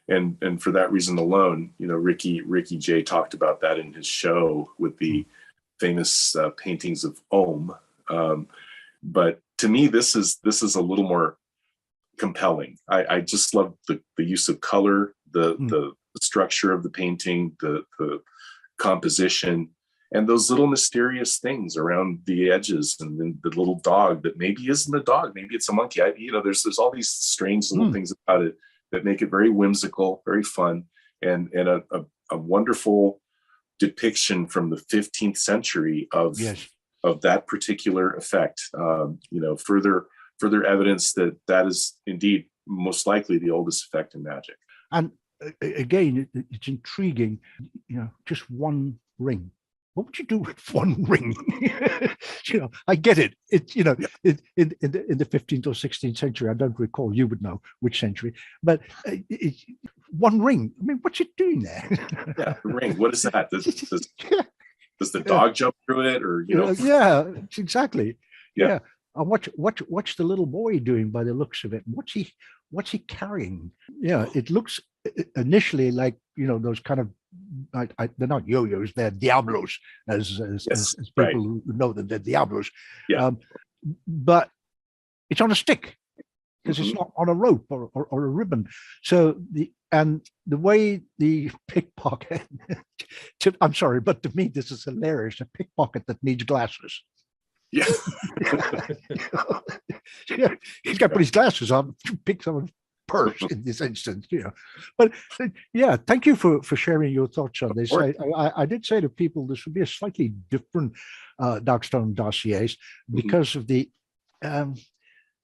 And for that reason alone, you know, Ricky Jay talked about that in his show with the famous paintings of Om. But to me, this is a little more compelling. I just love the use of color, the structure of the painting, the composition, and those little mysterious things around the edges, and then the little dog that maybe isn't a dog, maybe it's a monkey. You know, there's all these strange little things about it that make it very whimsical, very fun, and a wonderful depiction from the 15th century of that particular effect. You know, further evidence that is indeed most likely the oldest effect in magic. And again, it's intriguing. You know, just one ring. What would you do with one ring? You know, I get it. It's, you know, in the 15th or 16th century, I don't recall. You would know which century, but it's one ring. I mean, what's it doing there? Yeah, the ring. What is that? Does the dog jump through it, or you know? Yeah, exactly. Yeah. And what's the little boy doing by the looks of it? What's he carrying? Yeah, it looks initially like, you know, those kind of, they're not yo-yos, they're diablos, as people who know that they're diablos. Yeah. But it's on a stick, because it's not on a rope or a ribbon. So the way the pickpocket, I'm sorry, but to me this is hilarious. A pickpocket that needs glasses. Yeah. Yeah, he's got to put his glasses on to pick someone's purse in this instance, you know. But yeah, thank you for sharing your thoughts on this. I did say to people this would be a slightly different Darkstone Dossiers because of the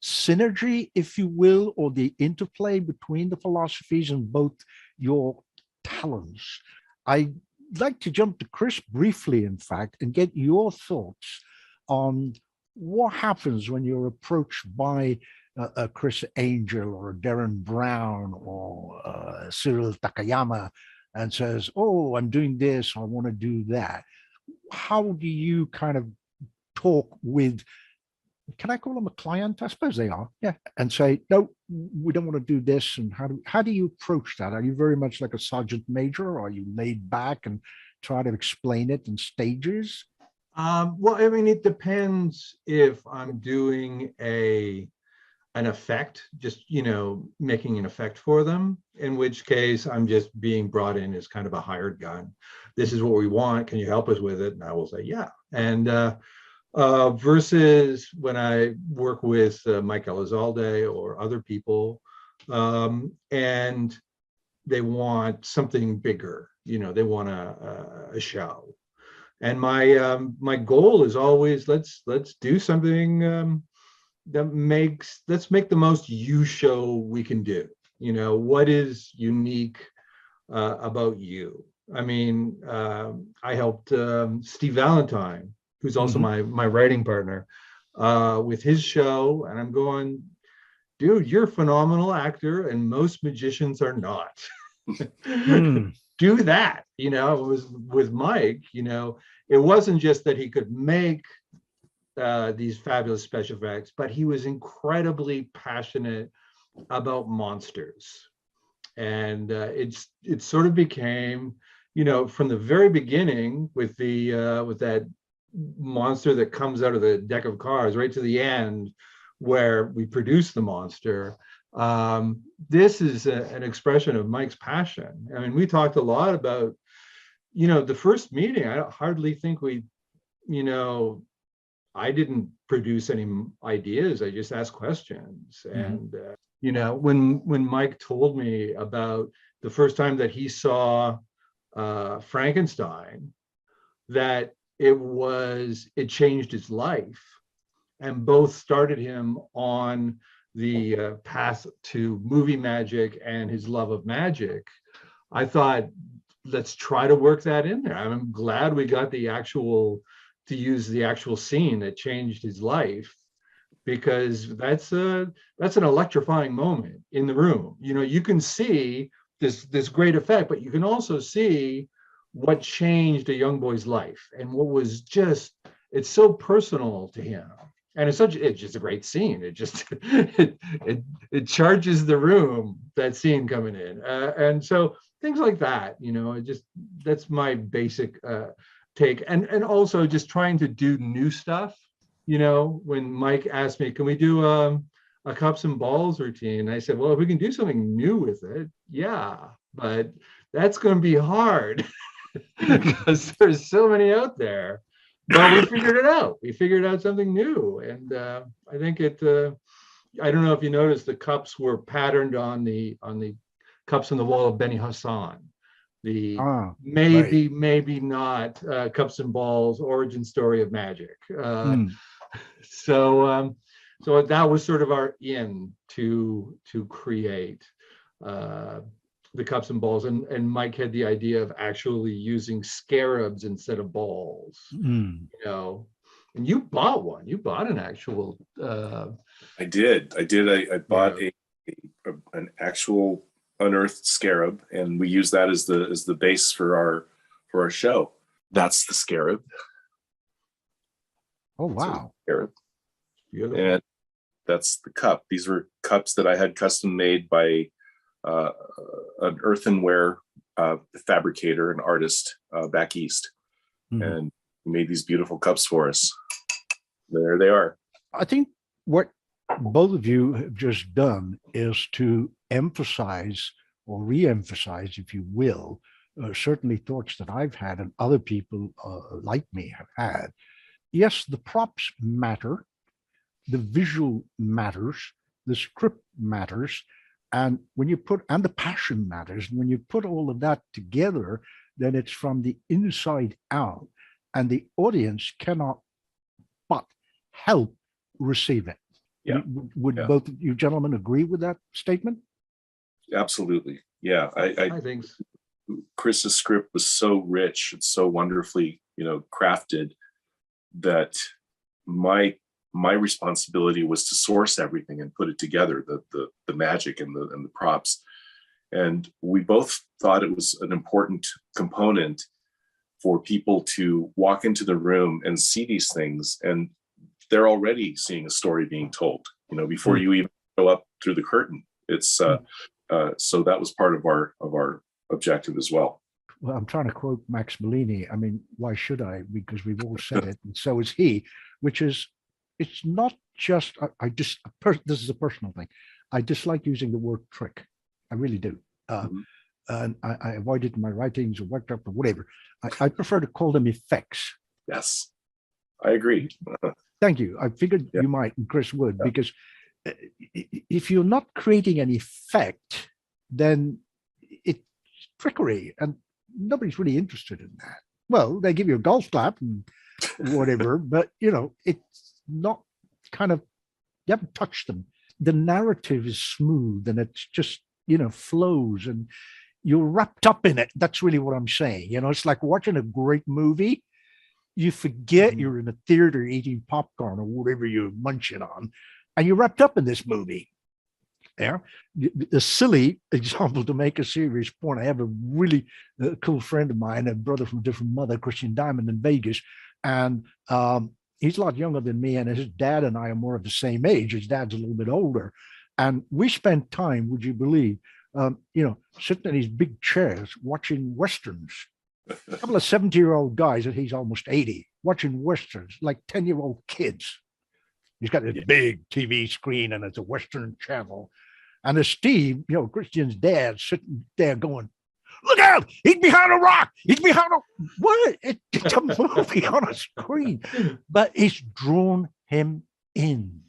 synergy, if you will, or the interplay between the philosophies and both your talents. I'd like to jump to Chris briefly, in fact, and get your thoughts on what happens when you're approached by a Chris Angel or a Darren Brown or Cyril Takayama and says, oh, I'm doing this, I want to do that. How do you kind of talk with, can I call them a client? I suppose they are, yeah, and say, no, we don't want to do this. And how do you approach that? Are you very much like a sergeant major, or are you laid back and try to explain it in stages? Well, I mean, it depends if I'm doing an effect, just, you know, making an effect for them, in which case I'm just being brought in as kind of a hired gun. This is what we want. Can you help us with it? And I will say, yeah. And versus when I work with Mike Elizade or other people, and they want something bigger, you know, they want a show. And my goal is always, let's do something let's make the most you show we can do. You know, what is unique about you? I mean, I helped Steve Valentine, who's also my writing partner, with his show, and I'm going, dude, you're a phenomenal actor, and most magicians are not. Do that. You know, it was with Mike, you know, it wasn't just that he could make these fabulous special effects, but he was incredibly passionate about monsters. And it sort of became, you know, from the very beginning with that monster that comes out of the deck of cards right to the end where we produce the monster. This is an expression of Mike's passion. I mean, we talked a lot about, you know, the first meeting, I hardly think we, you know, I didn't produce any ideas. I just asked questions. And, you know, when Mike told me about the first time that he saw Frankenstein, that it changed his life, and both started him on the path to movie magic and his love of magic. I thought, let's try to work that in there. I'm glad we got to use the actual scene that changed his life, because that's an electrifying moment in the room. You know, you can see this great effect, but you can also see what changed a young boy's life and what was just, it's so personal to him. And it's just a great scene. It just it charges the room, that scene coming in, and so things like that. You know, that's my basic take, and also just trying to do new stuff. You know, when Mike asked me, "Can we do a cups and balls routine?" I said, "Well, if we can do something new with it, yeah, but that's going to be hard because there's so many out there." But we figured it out. We figured out something new, and I think it. I don't know if you noticed, the cups were patterned on the cups on the wall of Benny Hassan. The maybe not cups and balls origin story of magic. So that was sort of our in to create the cups and balls, and Mike had the idea of actually using scarabs instead of balls. You know, and you bought one. You bought an actual. I did. I bought an actual unearthed scarab, and we use that as the base for our show. That's the scarab. Oh wow! Scarab. Beautiful. And that's the cup. These were cups that I had custom made by an earthenware fabricator and artist back east, and he made these beautiful cups for us. There they are. I think what both of you have just done is to emphasize or re-emphasize, if you will, certainly thoughts that I've had and other people like me have had. Yes, the props matter, the visual matters, the script matters, and the passion matters. And when you put all of that together, then it's from the inside out, and the audience cannot but help receive it. Yeah. Would both of you gentlemen agree with that statement? Absolutely. Yeah. I think so. Chris's script was so rich and so wonderfully, crafted, that my responsibility was to source everything and put it together, the magic and the props. And we both thought it was an important component for people to walk into the room and see these things, and they're already seeing a story being told, before you even go up through the curtain. It's so that was part of our objective as well. Well, I'm trying to quote Max Bellini. I mean, why should I? Because we've all said it, and so is he, which is, it's not just, this is a personal thing. I dislike using the word trick. I really do. And I avoid it in my writings or workshop or whatever. I prefer to call them effects. Yes, I agree. Thank you. I figured you might, and Chris would, because if you're not creating an effect, then it's trickery, and nobody's really interested in that. Well, they give you a golf clap and whatever, but it's not kind of, you haven't touched them. The narrative is smooth and it's just, flows, and you're wrapped up in it. That's really what I'm saying. It's like watching a great movie. You forget you're in a theater eating popcorn or whatever you're munching on, and you're wrapped up in this movie. Yeah. A silly example to make a serious point. I have a really cool friend of mine, a brother from a different mother, Christian Diamond, in Vegas. And he's a lot younger than me, and his dad and I are more of the same age. His dad's a little bit older. And we spent time, would you believe, sitting in these big chairs watching Westerns. A couple of 70-year-old guys, and he's almost 80, watching Westerns like 10-year-old kids. He's got this big TV screen, and it's a Western channel. And there's Steve, Christian's dad, sitting there going, "Look out! He's behind a rock! He's behind a..." What? It's a movie on a screen. But it's drawn him in.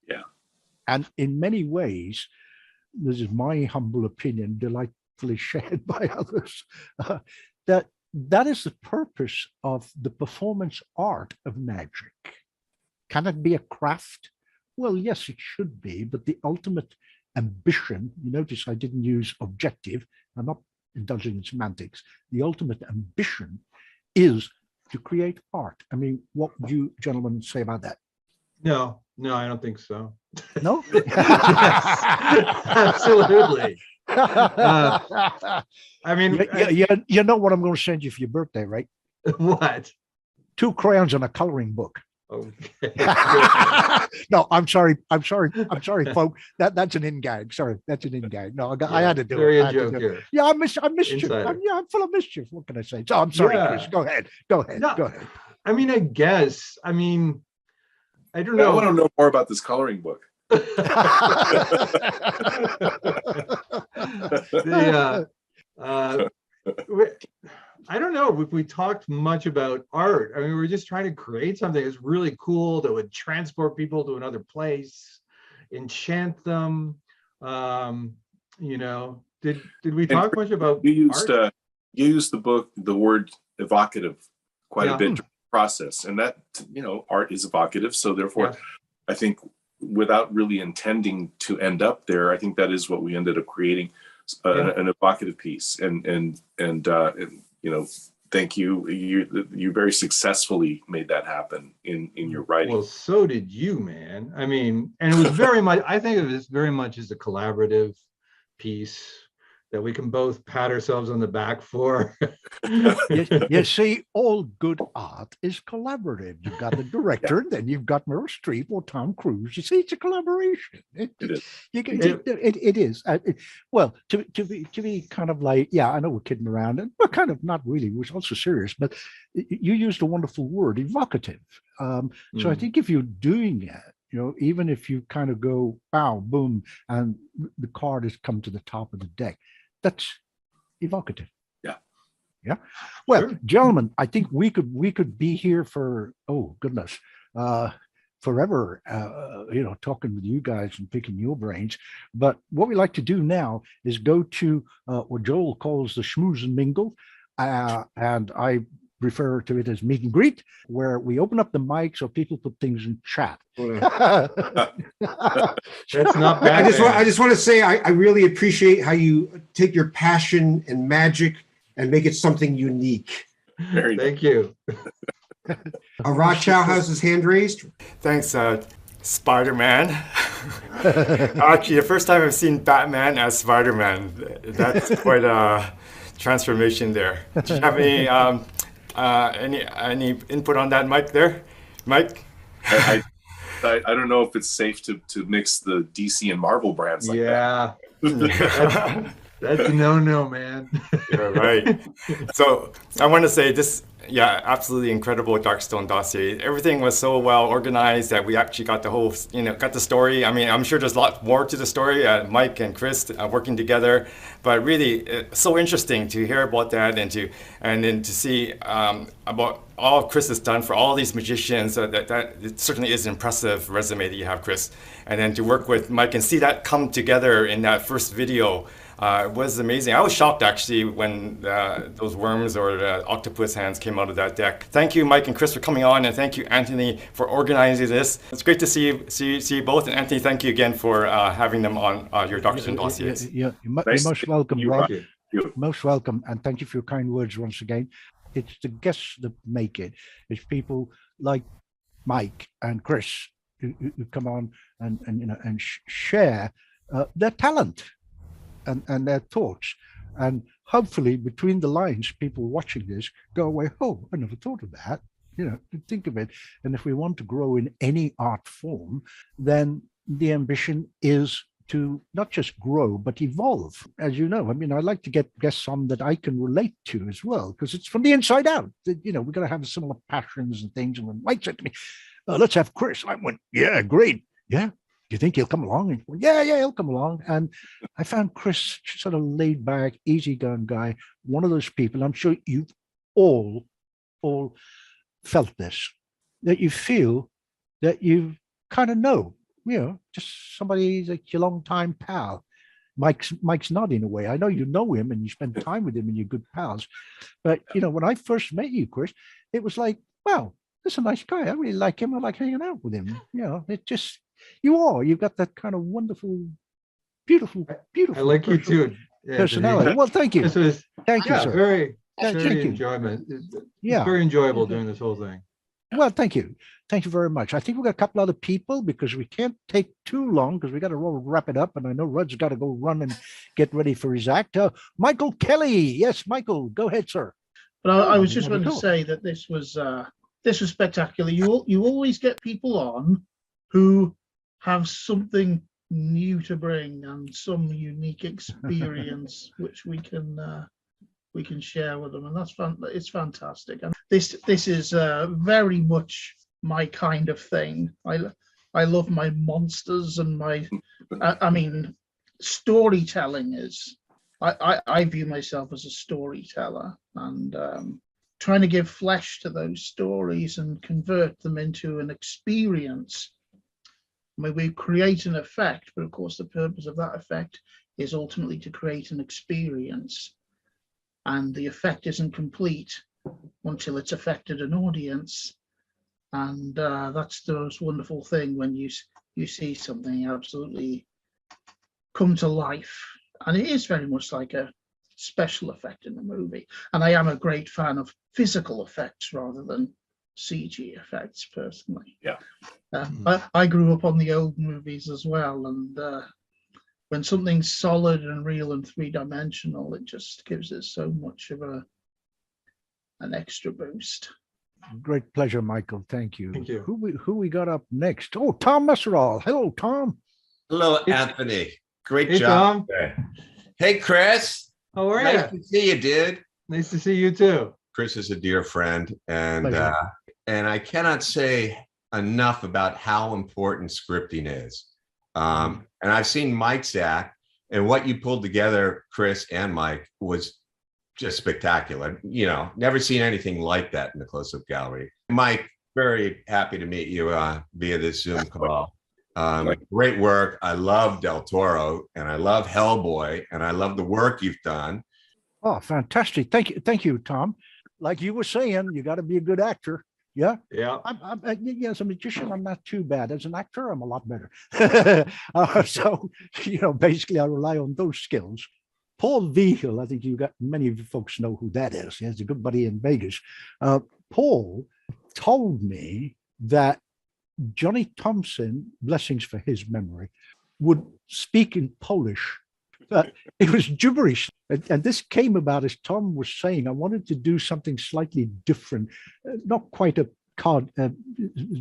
Yeah. And in many ways, this is my humble opinion, delightfully shared by others, that is the purpose of the performance art of magic. Can it be a craft? Well, yes, it should be, but the ultimate ambition, you notice I didn't use objective. I'm not indulging in semantics, the ultimate ambition is to create art. I mean, what would you gentlemen say about that? No, I don't think so. No? Yes, absolutely. I mean, you know what I'm going to send you for your birthday, right? what? 2 crayons and a coloring book. Okay. No, I'm sorry, folks. That's an in gag. Sorry, that's an in gag. No, I had to do Very it. a joke here. Yeah, I mischief. Insider. I'm full of mischief. What can I say? So I'm sorry, Yeah. Chris. Go ahead. No, Go ahead. I mean, I guess. I mean, I don't I know. want to know more about this coloring book. I don't know if we talked much about art. I mean, we were just trying to create something that's really cool that would transport people to another place, enchant them. You know, did we talk much about you art? used the word evocative quite Yeah. a bit during the process, and that, you know, art is evocative. So therefore, I think without really intending to end up there, I think that is what we ended up creating, an evocative piece. And you know, thank you. You very successfully made that happen in your writing. Well, so did you, man. I mean, and it was very much, I think of it very much as a collaborative piece that we can both pat ourselves on the back for. You see, all good art is collaborative. You've got the director, then you've got Meryl Streep or Tom Cruise. You see, it's a collaboration. It is. Well, to be kind of like, yeah, I know we're kidding around, and we're kind of not really. We're also serious, but you used a wonderful word, evocative. So I think if you're doing it, you know, even if you kind of go, bow, boom, and the card has come to the top of the deck, that's evocative. Yeah. Well, sure. Gentlemen, I think we could be here for, oh goodness, forever, you know, talking with you guys and picking your brains. But what we like to do now is go to what Joel calls the schmooze and mingle, and I refer to it as meet and greet, where we open up the mic so people put things in chat. That's not bad. I just want to say I really appreciate how you take your passion and magic and make it something unique. Thank you. Rod Chow has his hand raised. Thanks, Spider-Man. Actually, the first time I've seen Batman as Spider-Man. That's quite a transformation there. Do you have any input on that, Mike? There, Mike. I don't know if it's safe to mix the DC and Marvel brands like that. That's a no, man. You're right. So I want to say this, yeah, absolutely incredible Darkstone Dossier. Everything was so well organized that we actually got the whole, you know, got the story. I mean, I'm sure there's a lot more to the story. Mike and Chris working together, but really so interesting to hear about that and then to see about all Chris has done for all these magicians. That it certainly is an impressive resume that you have, Chris. And then to work with Mike and see that come together in that first video. It was amazing. I was shocked actually when those worms or the octopus hands came out of that deck. Thank you, Mike and Chris, for coming on, and thank you, Anthony, for organizing this. It's great to see you both. And Anthony, thank you again for having them on your Darkstone Dossiers. You're most welcome, Rob. Most welcome, and thank you for your kind words once again. It's the guests that make it. It's people like Mike and Chris who come on and you know and share their talent. And their thoughts, and hopefully between the lines, people watching this go away, oh, I never thought of that, you know, think of it. And if we want to grow in any art form, then the ambition is to not just grow, but evolve. As you know, I mean, I like to get guests on that I can relate to as well, because it's from the inside out. You know, we're going to have similar passions and things. And when Mike said to me, let's have Chris, I went, yeah, great. Yeah. Do you think he'll come along? And went, yeah, he'll come along. And I found Chris sort of laid back, easygoing guy, one of those people. I'm sure you've all felt this, that you feel that you kind of know, you know, just somebody like your longtime pal. Mike's nodding away. I know you know him and you spend time with him and you're good pals. But, you know, when I first met you, Chris, it was like, wow, this is a nice guy. I really like him. I like hanging out with him. You know, it just... You've got that kind of wonderful, beautiful. I like you too. personality. Well, thank you. This was Thank you, sir. very Thank very you. enjoyment. It's Yeah. very enjoyable doing this whole thing. Well, thank you. Thank you very much. I think we've got a couple other people because we can't take too long because we got to wrap it up. And I know Rudd's got to go run and get ready for his act. Michael Kelly. Yes, Michael, go ahead, sir. But I was just going to say that this was spectacular. You always get people on who have something new to bring and some unique experience which we can share with them, and that's fun. It's fantastic, and this is very much my kind of thing. I love my monsters and my I mean storytelling is I view myself as a storyteller, and trying to give flesh to those stories and convert them into an experience. I mean, we create an effect, but of course the purpose of that effect is ultimately to create an experience, and the effect isn't complete until it's affected an audience. And that's the most wonderful thing when you see something absolutely come to life. And it is very much like a special effect in the movie. And I am a great fan of physical effects rather than CG effects, personally. Yeah. I grew up on the old movies as well, and when something's solid and real and three-dimensional, it just gives it so much of an extra boost. Great pleasure, Michael. Thank you. Thank you. Who we got up next? Oh, Tom Messerall. Hello, Tom. Hello, Anthony. Great Hey, job. Tom. Hey, Chris. How are Nice you? to see you, dude. Nice to see you too. Chris is a dear friend, and Pleasure. I cannot say enough about how important scripting is. And I've seen Mike's act, and what you pulled together, Chris and Mike, was just spectacular. You know, never seen anything like that in the close-up gallery. Mike, very happy to meet you via this Zoom call. Great work. I love Del Toro, and I love Hellboy, and I love the work you've done. Oh, fantastic. Thank you, Tom. Like you were saying, you got to be a good actor. Yeah. Yeah. As a magician, I'm not too bad. As an actor, I'm a lot better. So, basically I rely on those skills. Paul Vigil, I think many of you folks know who that is. He has a good buddy in Vegas. Paul told me that Johnny Thompson, blessings for his memory, would speak in Polish. It was gibberish. And this came about, as Tom was saying, I wanted to do something slightly different, not quite a card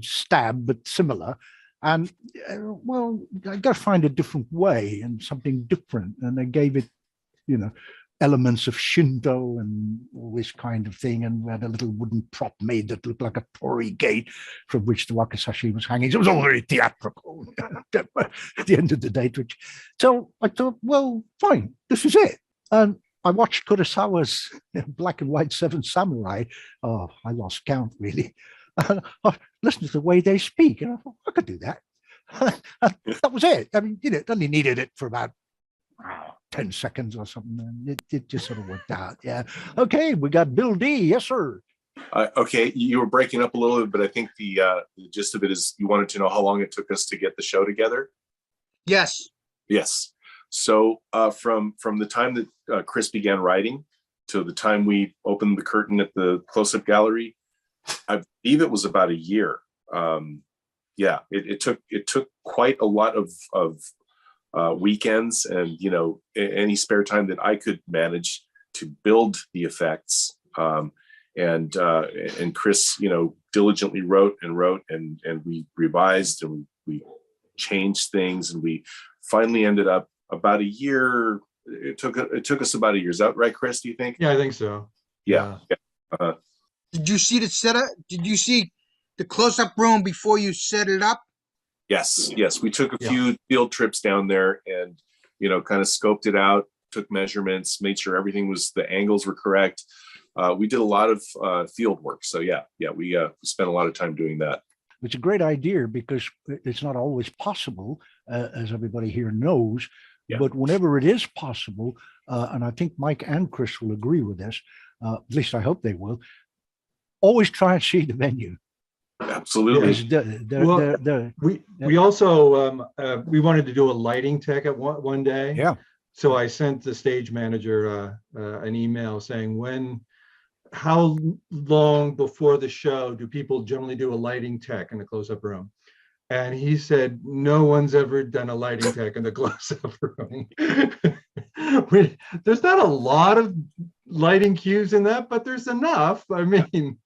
stab, but similar. And I got to find a different way and something different. And I gave it, elements of Shinto and all this kind of thing. And we had a little wooden prop made that looked like a torii gate from which the wakizashi was hanging. So it was all very theatrical at the end of the day. So I thought, well, fine, this is it. And I watched Kurosawa's black and white Seven Samurai. Oh, I lost count, really. And I listened to the way they speak. And I thought, I could do that. That was it. I mean, it only needed it for about 10 seconds or something. And it just sort of worked out. Yeah. Okay, we got Bill D. Yes, sir. Okay, you were breaking up a little bit, but I think the gist of it is you wanted to know how long it took us to get the show together. Yes. Yes. So from the time that Chris began writing to the time we opened the curtain at the close-up gallery, I believe it was about a year. It took quite a lot of weekends and any spare time that I could manage to build the effects. And Chris, diligently wrote and we revised and we changed things, and we finally ended up about a year. It took us about a year. Is that right, Chris? Do you think? Yeah, I think so. Yeah. Did you see the setup? Did you see the close-up room before you set it up? Yes. We took a few field trips down there and, kind of scoped it out, took measurements, made sure the angles were correct. We did a lot of field work. So we spent a lot of time doing that. It's a great idea because it's not always possible, as everybody here knows, but whenever it is possible, and I think Mike and Chris will agree with this, at least I hope they will, always try and see the venue. Absolutely. We also we wanted to do a lighting tech at one day. Yeah. So I sent the stage manager an email saying, how long before the show do people generally do a lighting tech in the close-up room? And he said, no one's ever done a lighting tech in the close-up room. There's not a lot of lighting cues in that, but there's enough. I mean,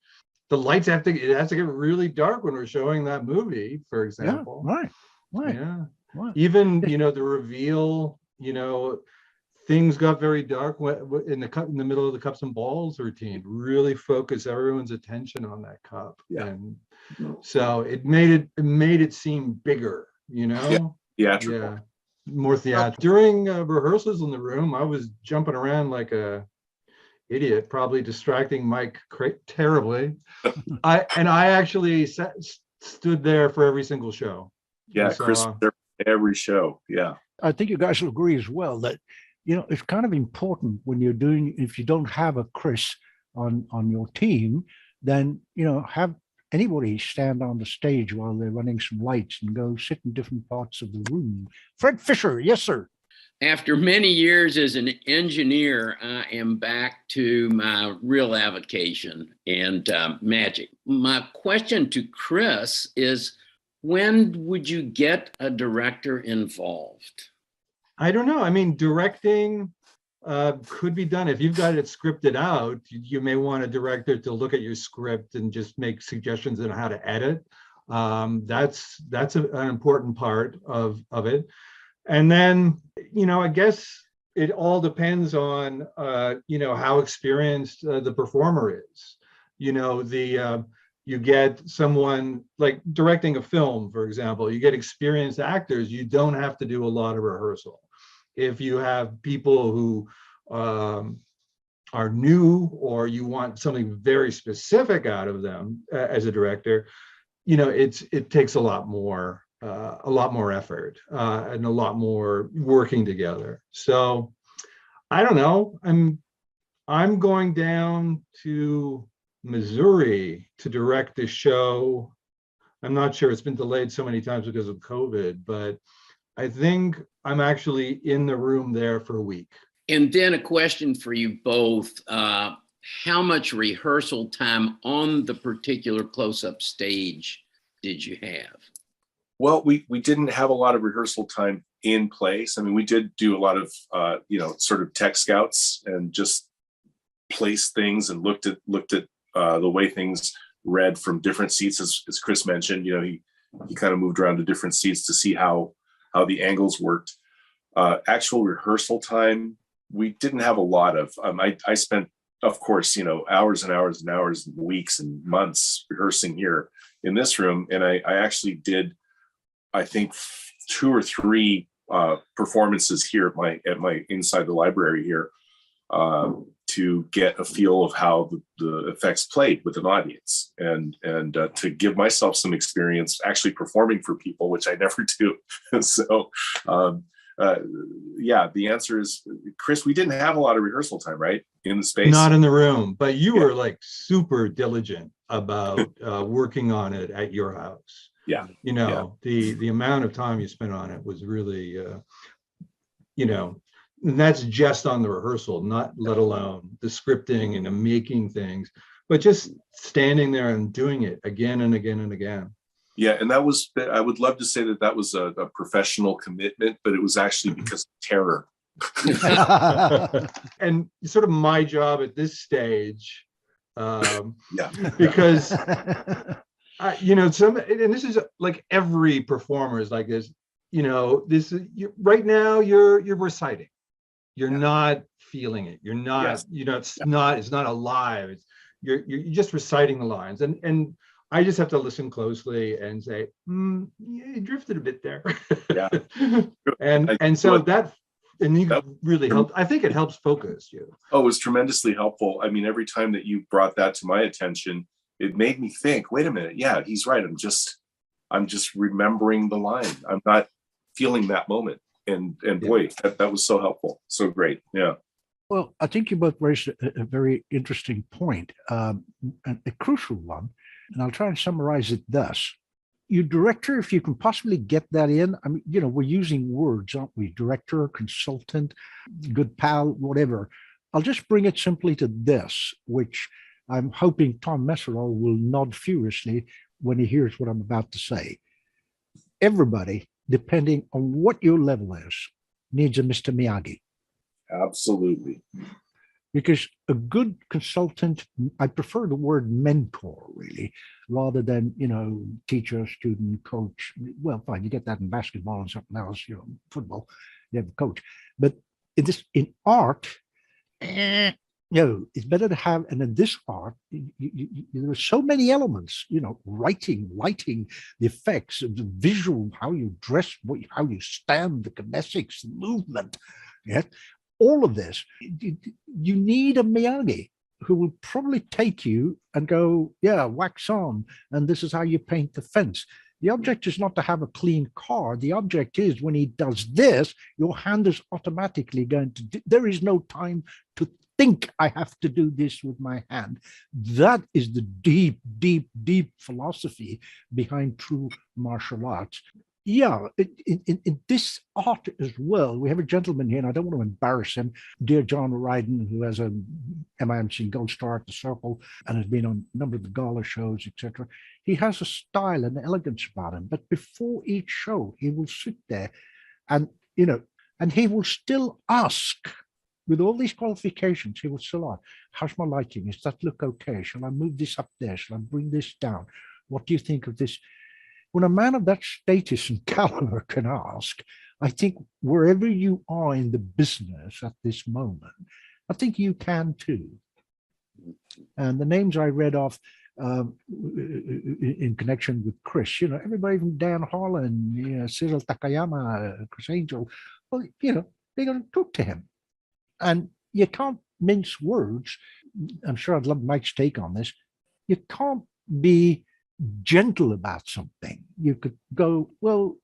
the lights it has to get really dark when we're showing that movie, for example. Yeah, right. Yeah. Right. Even, the reveal, things got very dark in the middle of the cups and balls routine. Really focus everyone's attention on that cup. Yeah. And so it made it seem bigger, Theatrical. Yeah, more theatrical. During rehearsals in the room, I was jumping around like a idiot, probably distracting Mike terribly. I actually stood there for every single show. Yeah, Chris, every show. Yeah. I think you guys will agree as well that, it's kind of important when you're if you don't have a Chris on your team, then, have anybody stand on the stage while they're running some lights and go sit in different parts of the room. Fred Fisher, yes, sir. After many years as an engineer, I am back to my real avocation and magic. My question to Chris is, when would you get a director involved? I don't know. I mean, directing could be done. If you've got it scripted out, you may want a director to look at your script and just make suggestions on how to edit. That's an important part of it. And then, I guess it all depends on, how experienced the performer is. You get someone like directing a film, for example, you get experienced actors, you don't have to do a lot of rehearsal. If you have people who are new, or you want something very specific out of them as a director, it takes a lot more effort and a lot more working together. So I don't know. I'm going down to Missouri to direct a show. I'm not sure, it's been delayed so many times because of COVID, but I think I'm actually in the room there for a week. And then a question for you both. How much rehearsal time on the particular close-up stage did you have? Well, we didn't have a lot of rehearsal time in place. I mean, we did do a lot of, sort of tech scouts and just placed things and looked at the way things read from different seats, as Chris mentioned. He kind of moved around to different seats to see how the angles worked. Actual rehearsal time, we didn't have a lot of. I spent, of course, hours and hours and hours, and weeks and months rehearsing here in this room, and I actually did, I think, 2 or 3 performances here at my inside the library here to get a feel of how the effects played with an audience, and to give myself some experience actually performing for people, which I never do. So the answer is, Chris, we didn't have a lot of rehearsal time, right? In the space. Not in the room, but you were like super diligent about working on it at your house. Yeah. The amount of time you spent on it was really, and that's just on the rehearsal, not let alone the scripting and the making things, but just standing there and doing it again and again and again. Yeah, and that was, I would love to say that was a professional commitment, but it was actually because of terror. And sort of my job at this stage, because and this is like every performer is like this. This is right now you're reciting, you're not feeling it. You're not, it's not alive. You're just reciting the lines, and I just have to listen closely and say, you drifted a bit there. Yeah. and so that really helped. I think it helps focus you. Oh, it was tremendously helpful. I mean, every time that you brought that to my attention, it made me think, wait a minute. Yeah, he's right. I'm just remembering the line. I'm not feeling that moment. And boy, that was so helpful. So great. Yeah. Well, I think you both raised a very interesting point, and a crucial one. And I'll try and summarize it thus. you director, if you can possibly get that in. I mean, we're using words, aren't we? Director, consultant, good pal, whatever. I'll just bring it simply to this, which I'm hoping Tom Messerol will nod furiously when he hears what I'm about to say. Everybody, depending on what your level is, needs a Mr. Miyagi. Absolutely. Because a good consultant, I prefer the word mentor, really, rather than, teacher, student, coach. Well, fine, you get that in basketball and something else, football, you have a coach. But in art, it's better to have, and in this art, there are so many elements, writing, lighting, the effects, the visual, how you dress, how you stand, the kinesics, the movement, all of this. You need a Miyagi who will probably take you and go, wax on, and this is how you paint the fence. The object is not to have a clean car. The object is when he does this, your hand is automatically going to do, there is no time to think I have to do this with my hand. That is the deep, deep, deep philosophy behind true martial arts. Yeah, in this art as well, we have a gentleman here, and I don't want to embarrass him, dear John Ryden, who has a MIMC Gold Star at the Circle and has been on a number of the gala shows, etc. He has a style and elegance about him, but before each show, he will sit there and, and he will still ask, with all these qualifications, he will still ask, how's my lighting? Does that look okay? Shall I move this up there? Shall I bring this down? What do you think of this? When a man of that status and caliber can ask, I think wherever you are in the business at this moment, I think you can too. And the names I read off in connection with Chris, everybody from Dan Harlan, Cyril Takayama, Chris Angel, well, they're going to talk to him. And you can't mince words. I'm sure I'd love Mike's take on this. You can't be gentle about something. You could go, well,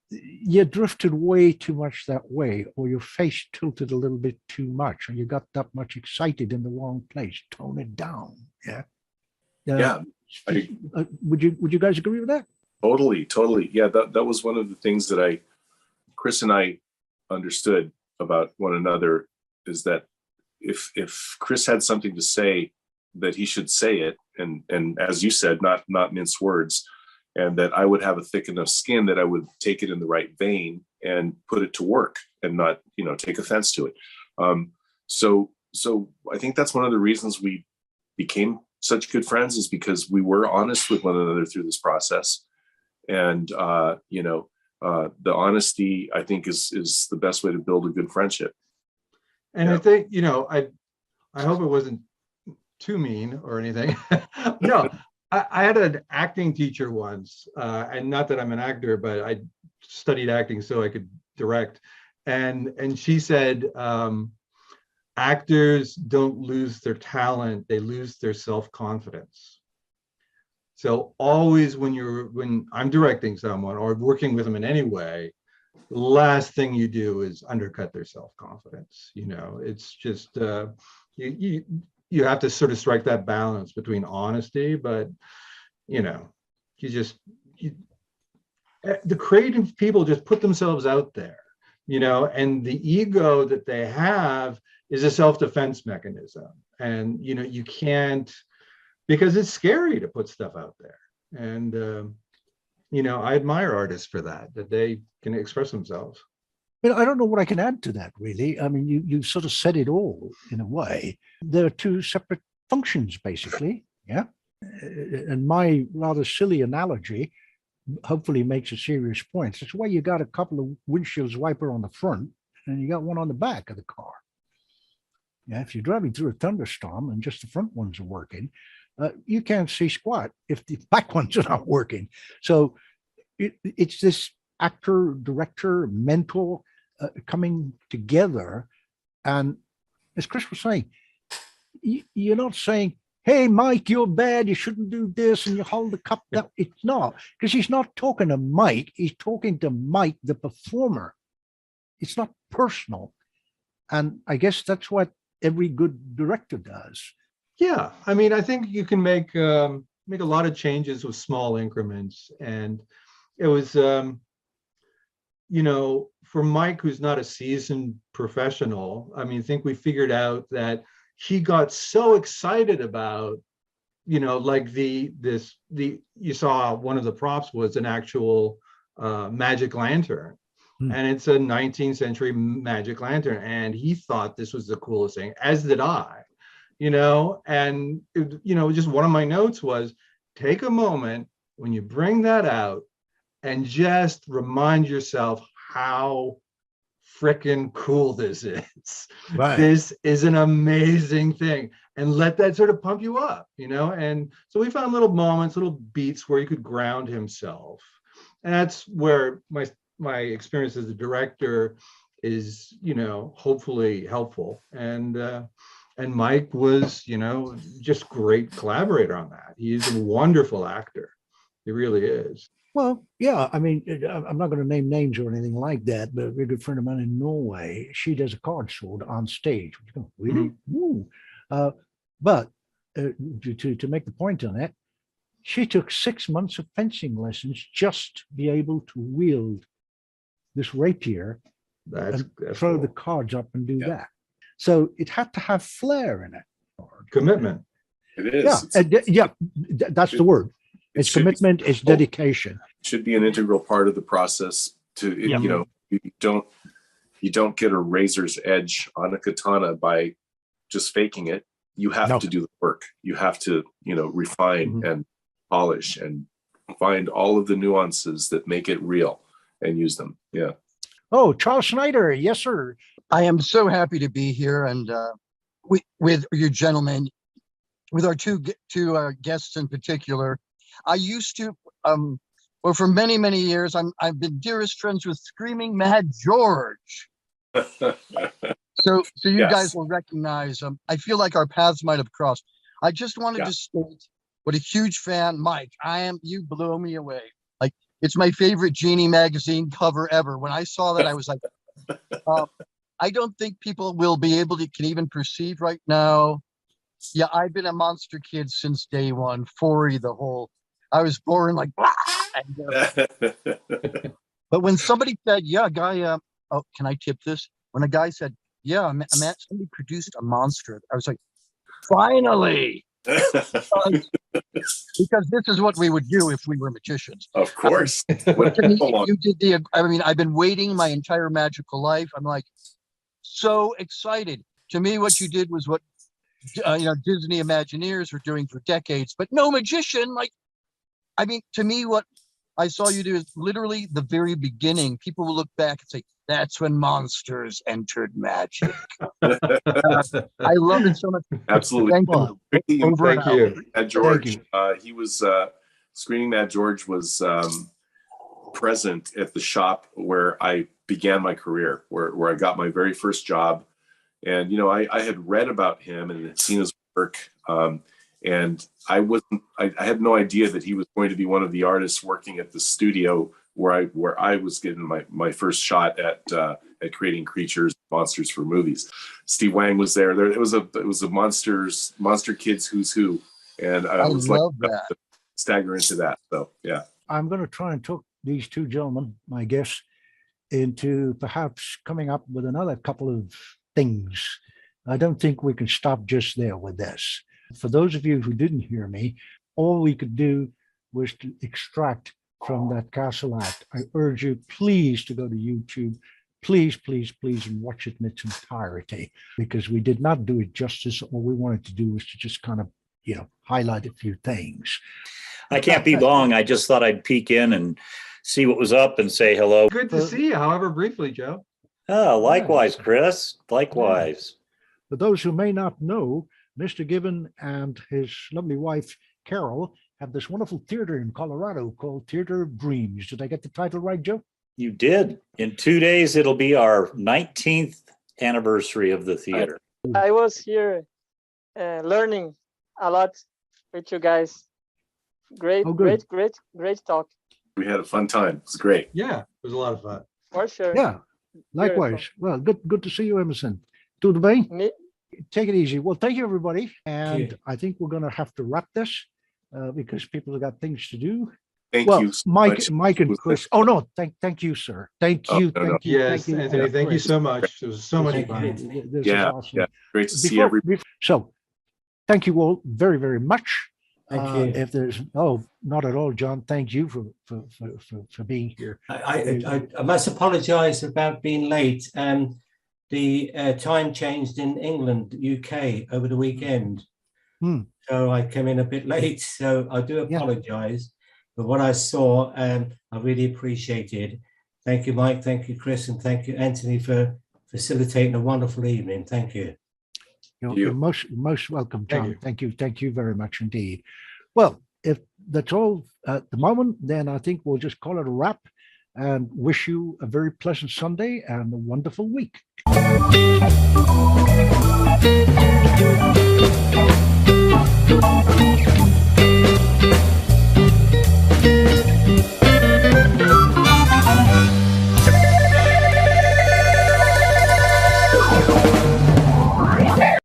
you drifted way too much that way, or your face tilted a little bit too much, or you got that much excited in the wrong place. Tone it down. Would you guys agree with that? Totally. Yeah, that was one of the things that Chris and I understood about one another, is that if Chris had something to say, that he should say it, and as you said, not mince words, and that I would have a thick enough skin that I would take it in the right vein and put it to work and not take offense to it. So I think that's one of the reasons we became such good friends, is because we were honest with one another through this process. And the honesty, I think, is the best way to build a good friendship. And I think, I hope it wasn't too mean or anything. No, I had an acting teacher once, and not that I'm an actor, but I studied acting so I could direct. And she said, actors don't lose their talent, they lose their self-confidence. So always when I'm directing someone or working with them in any way, the last thing you do is undercut their self-confidence. It's just, you have to sort of strike that balance between honesty, but the creative people just put themselves out there, and the ego that they have is a self-defense mechanism. And, you can't, because it's scary to put stuff out there. And, I admire artists for that they can express themselves. I don't know what I can add to that, really. I mean, you sort of said it all in a way. There are two separate functions, basically. Yeah. And my rather silly analogy hopefully makes a serious point. That's why you got a couple of windshield wiper on the front and you got one on the back of the car. Yeah. If you're driving through a thunderstorm and just the front ones are working, you can't see squat if the back ones are not working. So it's this actor, director, mentor coming together. And as Chris was saying, you're not saying, hey, Mike, you're bad, you shouldn't do this, and you hold the cup down. It's not, because he's not talking to Mike, he's talking to Mike, the performer. It's not personal. And I guess that's what every good director does. Yeah, I mean, I think you can make make a lot of changes with small increments. And it was, for Mike, who's not a seasoned professional, I mean, I think we figured out that he got so excited about, like you saw one of the props was an actual magic lantern. And it's a 19th century magic lantern. And he thought this was the coolest thing, as did I, and, just one of my notes was, take a moment when you bring that out and just remind yourself how freaking cool this is. Right. This is an amazing thing. And let that sort of pump you up, And so we found little moments, little beats where he could ground himself. And that's where my experience as a director is, hopefully helpful. And Mike was, just great collaborator on that. He's a wonderful actor. He really is. Well, yeah, I mean, I'm not going to name names or anything like that, but a very good friend of mine in Norway, she does a card sword on stage. Really? But to make the point on that, she took 6 months of fencing lessons just to be able to wield this rapier and throw the cards up and do that. So it had to have flair in it. Commitment. It is. That's the word. It's commitment, it's dedication. Should be an integral part of the process to, you don't get a razor's edge on a katana by just faking it. You have to do the work. You have to, refine and polish and find all of the nuances that make it real and use them. Yeah. Oh, Charles Schneider. Yes, sir. I am so happy to be here, and with you gentlemen, with our two guests in particular. I used to, for many, many years, I've been dearest friends with Screaming Mad George. So you guys will recognize. I feel like our paths might have crossed. I just wanted to state what a huge fan, Mike. I am. You blow me away. Like, it's my favorite Genie magazine cover ever. When I saw that, I was like, I don't think people will be able to can even perceive right now. Yeah, I've been a monster kid since day one. 40, the whole. I was born like. But when somebody said, "Yeah, guy," oh, can I tip this? When a guy said, "Yeah, Matt, somebody produced a monster," I was like, "Finally!" Because this is what we would do if we were magicians. Of course. You did the. I mean, I've been waiting my entire magical life. I'm like, so excited. To me, what you did was what Disney Imagineers were doing for decades, but no magician. Like, I mean, to me, what I saw you do is literally the very beginning. People will look back and say, "That's when monsters entered magic." I love it so much. Absolutely. Thank you. Thank you. George. He was Screaming Mad George was present at the shop where I began my career, where I got my very first job. And, I had read about him and had seen his work. And I had no idea that he was going to be one of the artists working at the studio where I was getting my first shot at creating creatures, monsters for movies. Steve Wang was there. It was a monster kids who's who. And I was love like that. stagger into that. So, yeah. I'm going to try and talk these two gentlemen, my guests, into perhaps coming up with another couple of things. I don't think we can stop just there with this. For those of you who didn't hear me, all we could do was to extract from that castle act. I urge you, please, to go to YouTube. Please, please, please, and watch it in its entirety, because we did not do it justice. All we wanted to do was to just kind of, highlight a few things. I can't be long. I just thought I'd peek in and see what was up and say hello. Good to see you, however briefly, Joe. Oh, likewise, Chris. Likewise. For those who may not know, Mr. Gibbon and his lovely wife, Carol, have this wonderful theater in Colorado called Theater of Dreams. Did I get the title right, Joe? You did. In 2 days, it'll be our 19th anniversary of the theater. I was here learning a lot with you guys. Great talk. We had a fun time. It was great. Yeah, it was a lot of fun. For sure. Yeah, likewise. Beautiful. Well, good to see you, Emerson. Tudo bem? Take it easy. Well, thank you, everybody. And I think we're going to have to wrap this. because people have got things to do. Thank Well, you so Mike, much. and Chris. Oh no, thank you, sir. Thank Oh, you, no, no. thank you, Yes, thank you, Anthony, thank you Chris. so much. It was so much This fun. is- This Yeah, is awesome. yeah. Great to see everybody. So, thank you all very, very much. Thank you. If there's not at all, John. Thank you for being here. I must apologise about being late. The time changed in England, UK over the weekend. So I came in a bit late. So I do apologise. But what I saw, I really appreciated. Thank you, Mike. Thank you, Chris. And thank you, Anthony, for facilitating a wonderful evening. Thank you. You're most welcome, John. Thank you very much indeed. Well, if that's all at the moment, then I think we'll just call it a wrap and wish you a very pleasant Sunday and a wonderful week.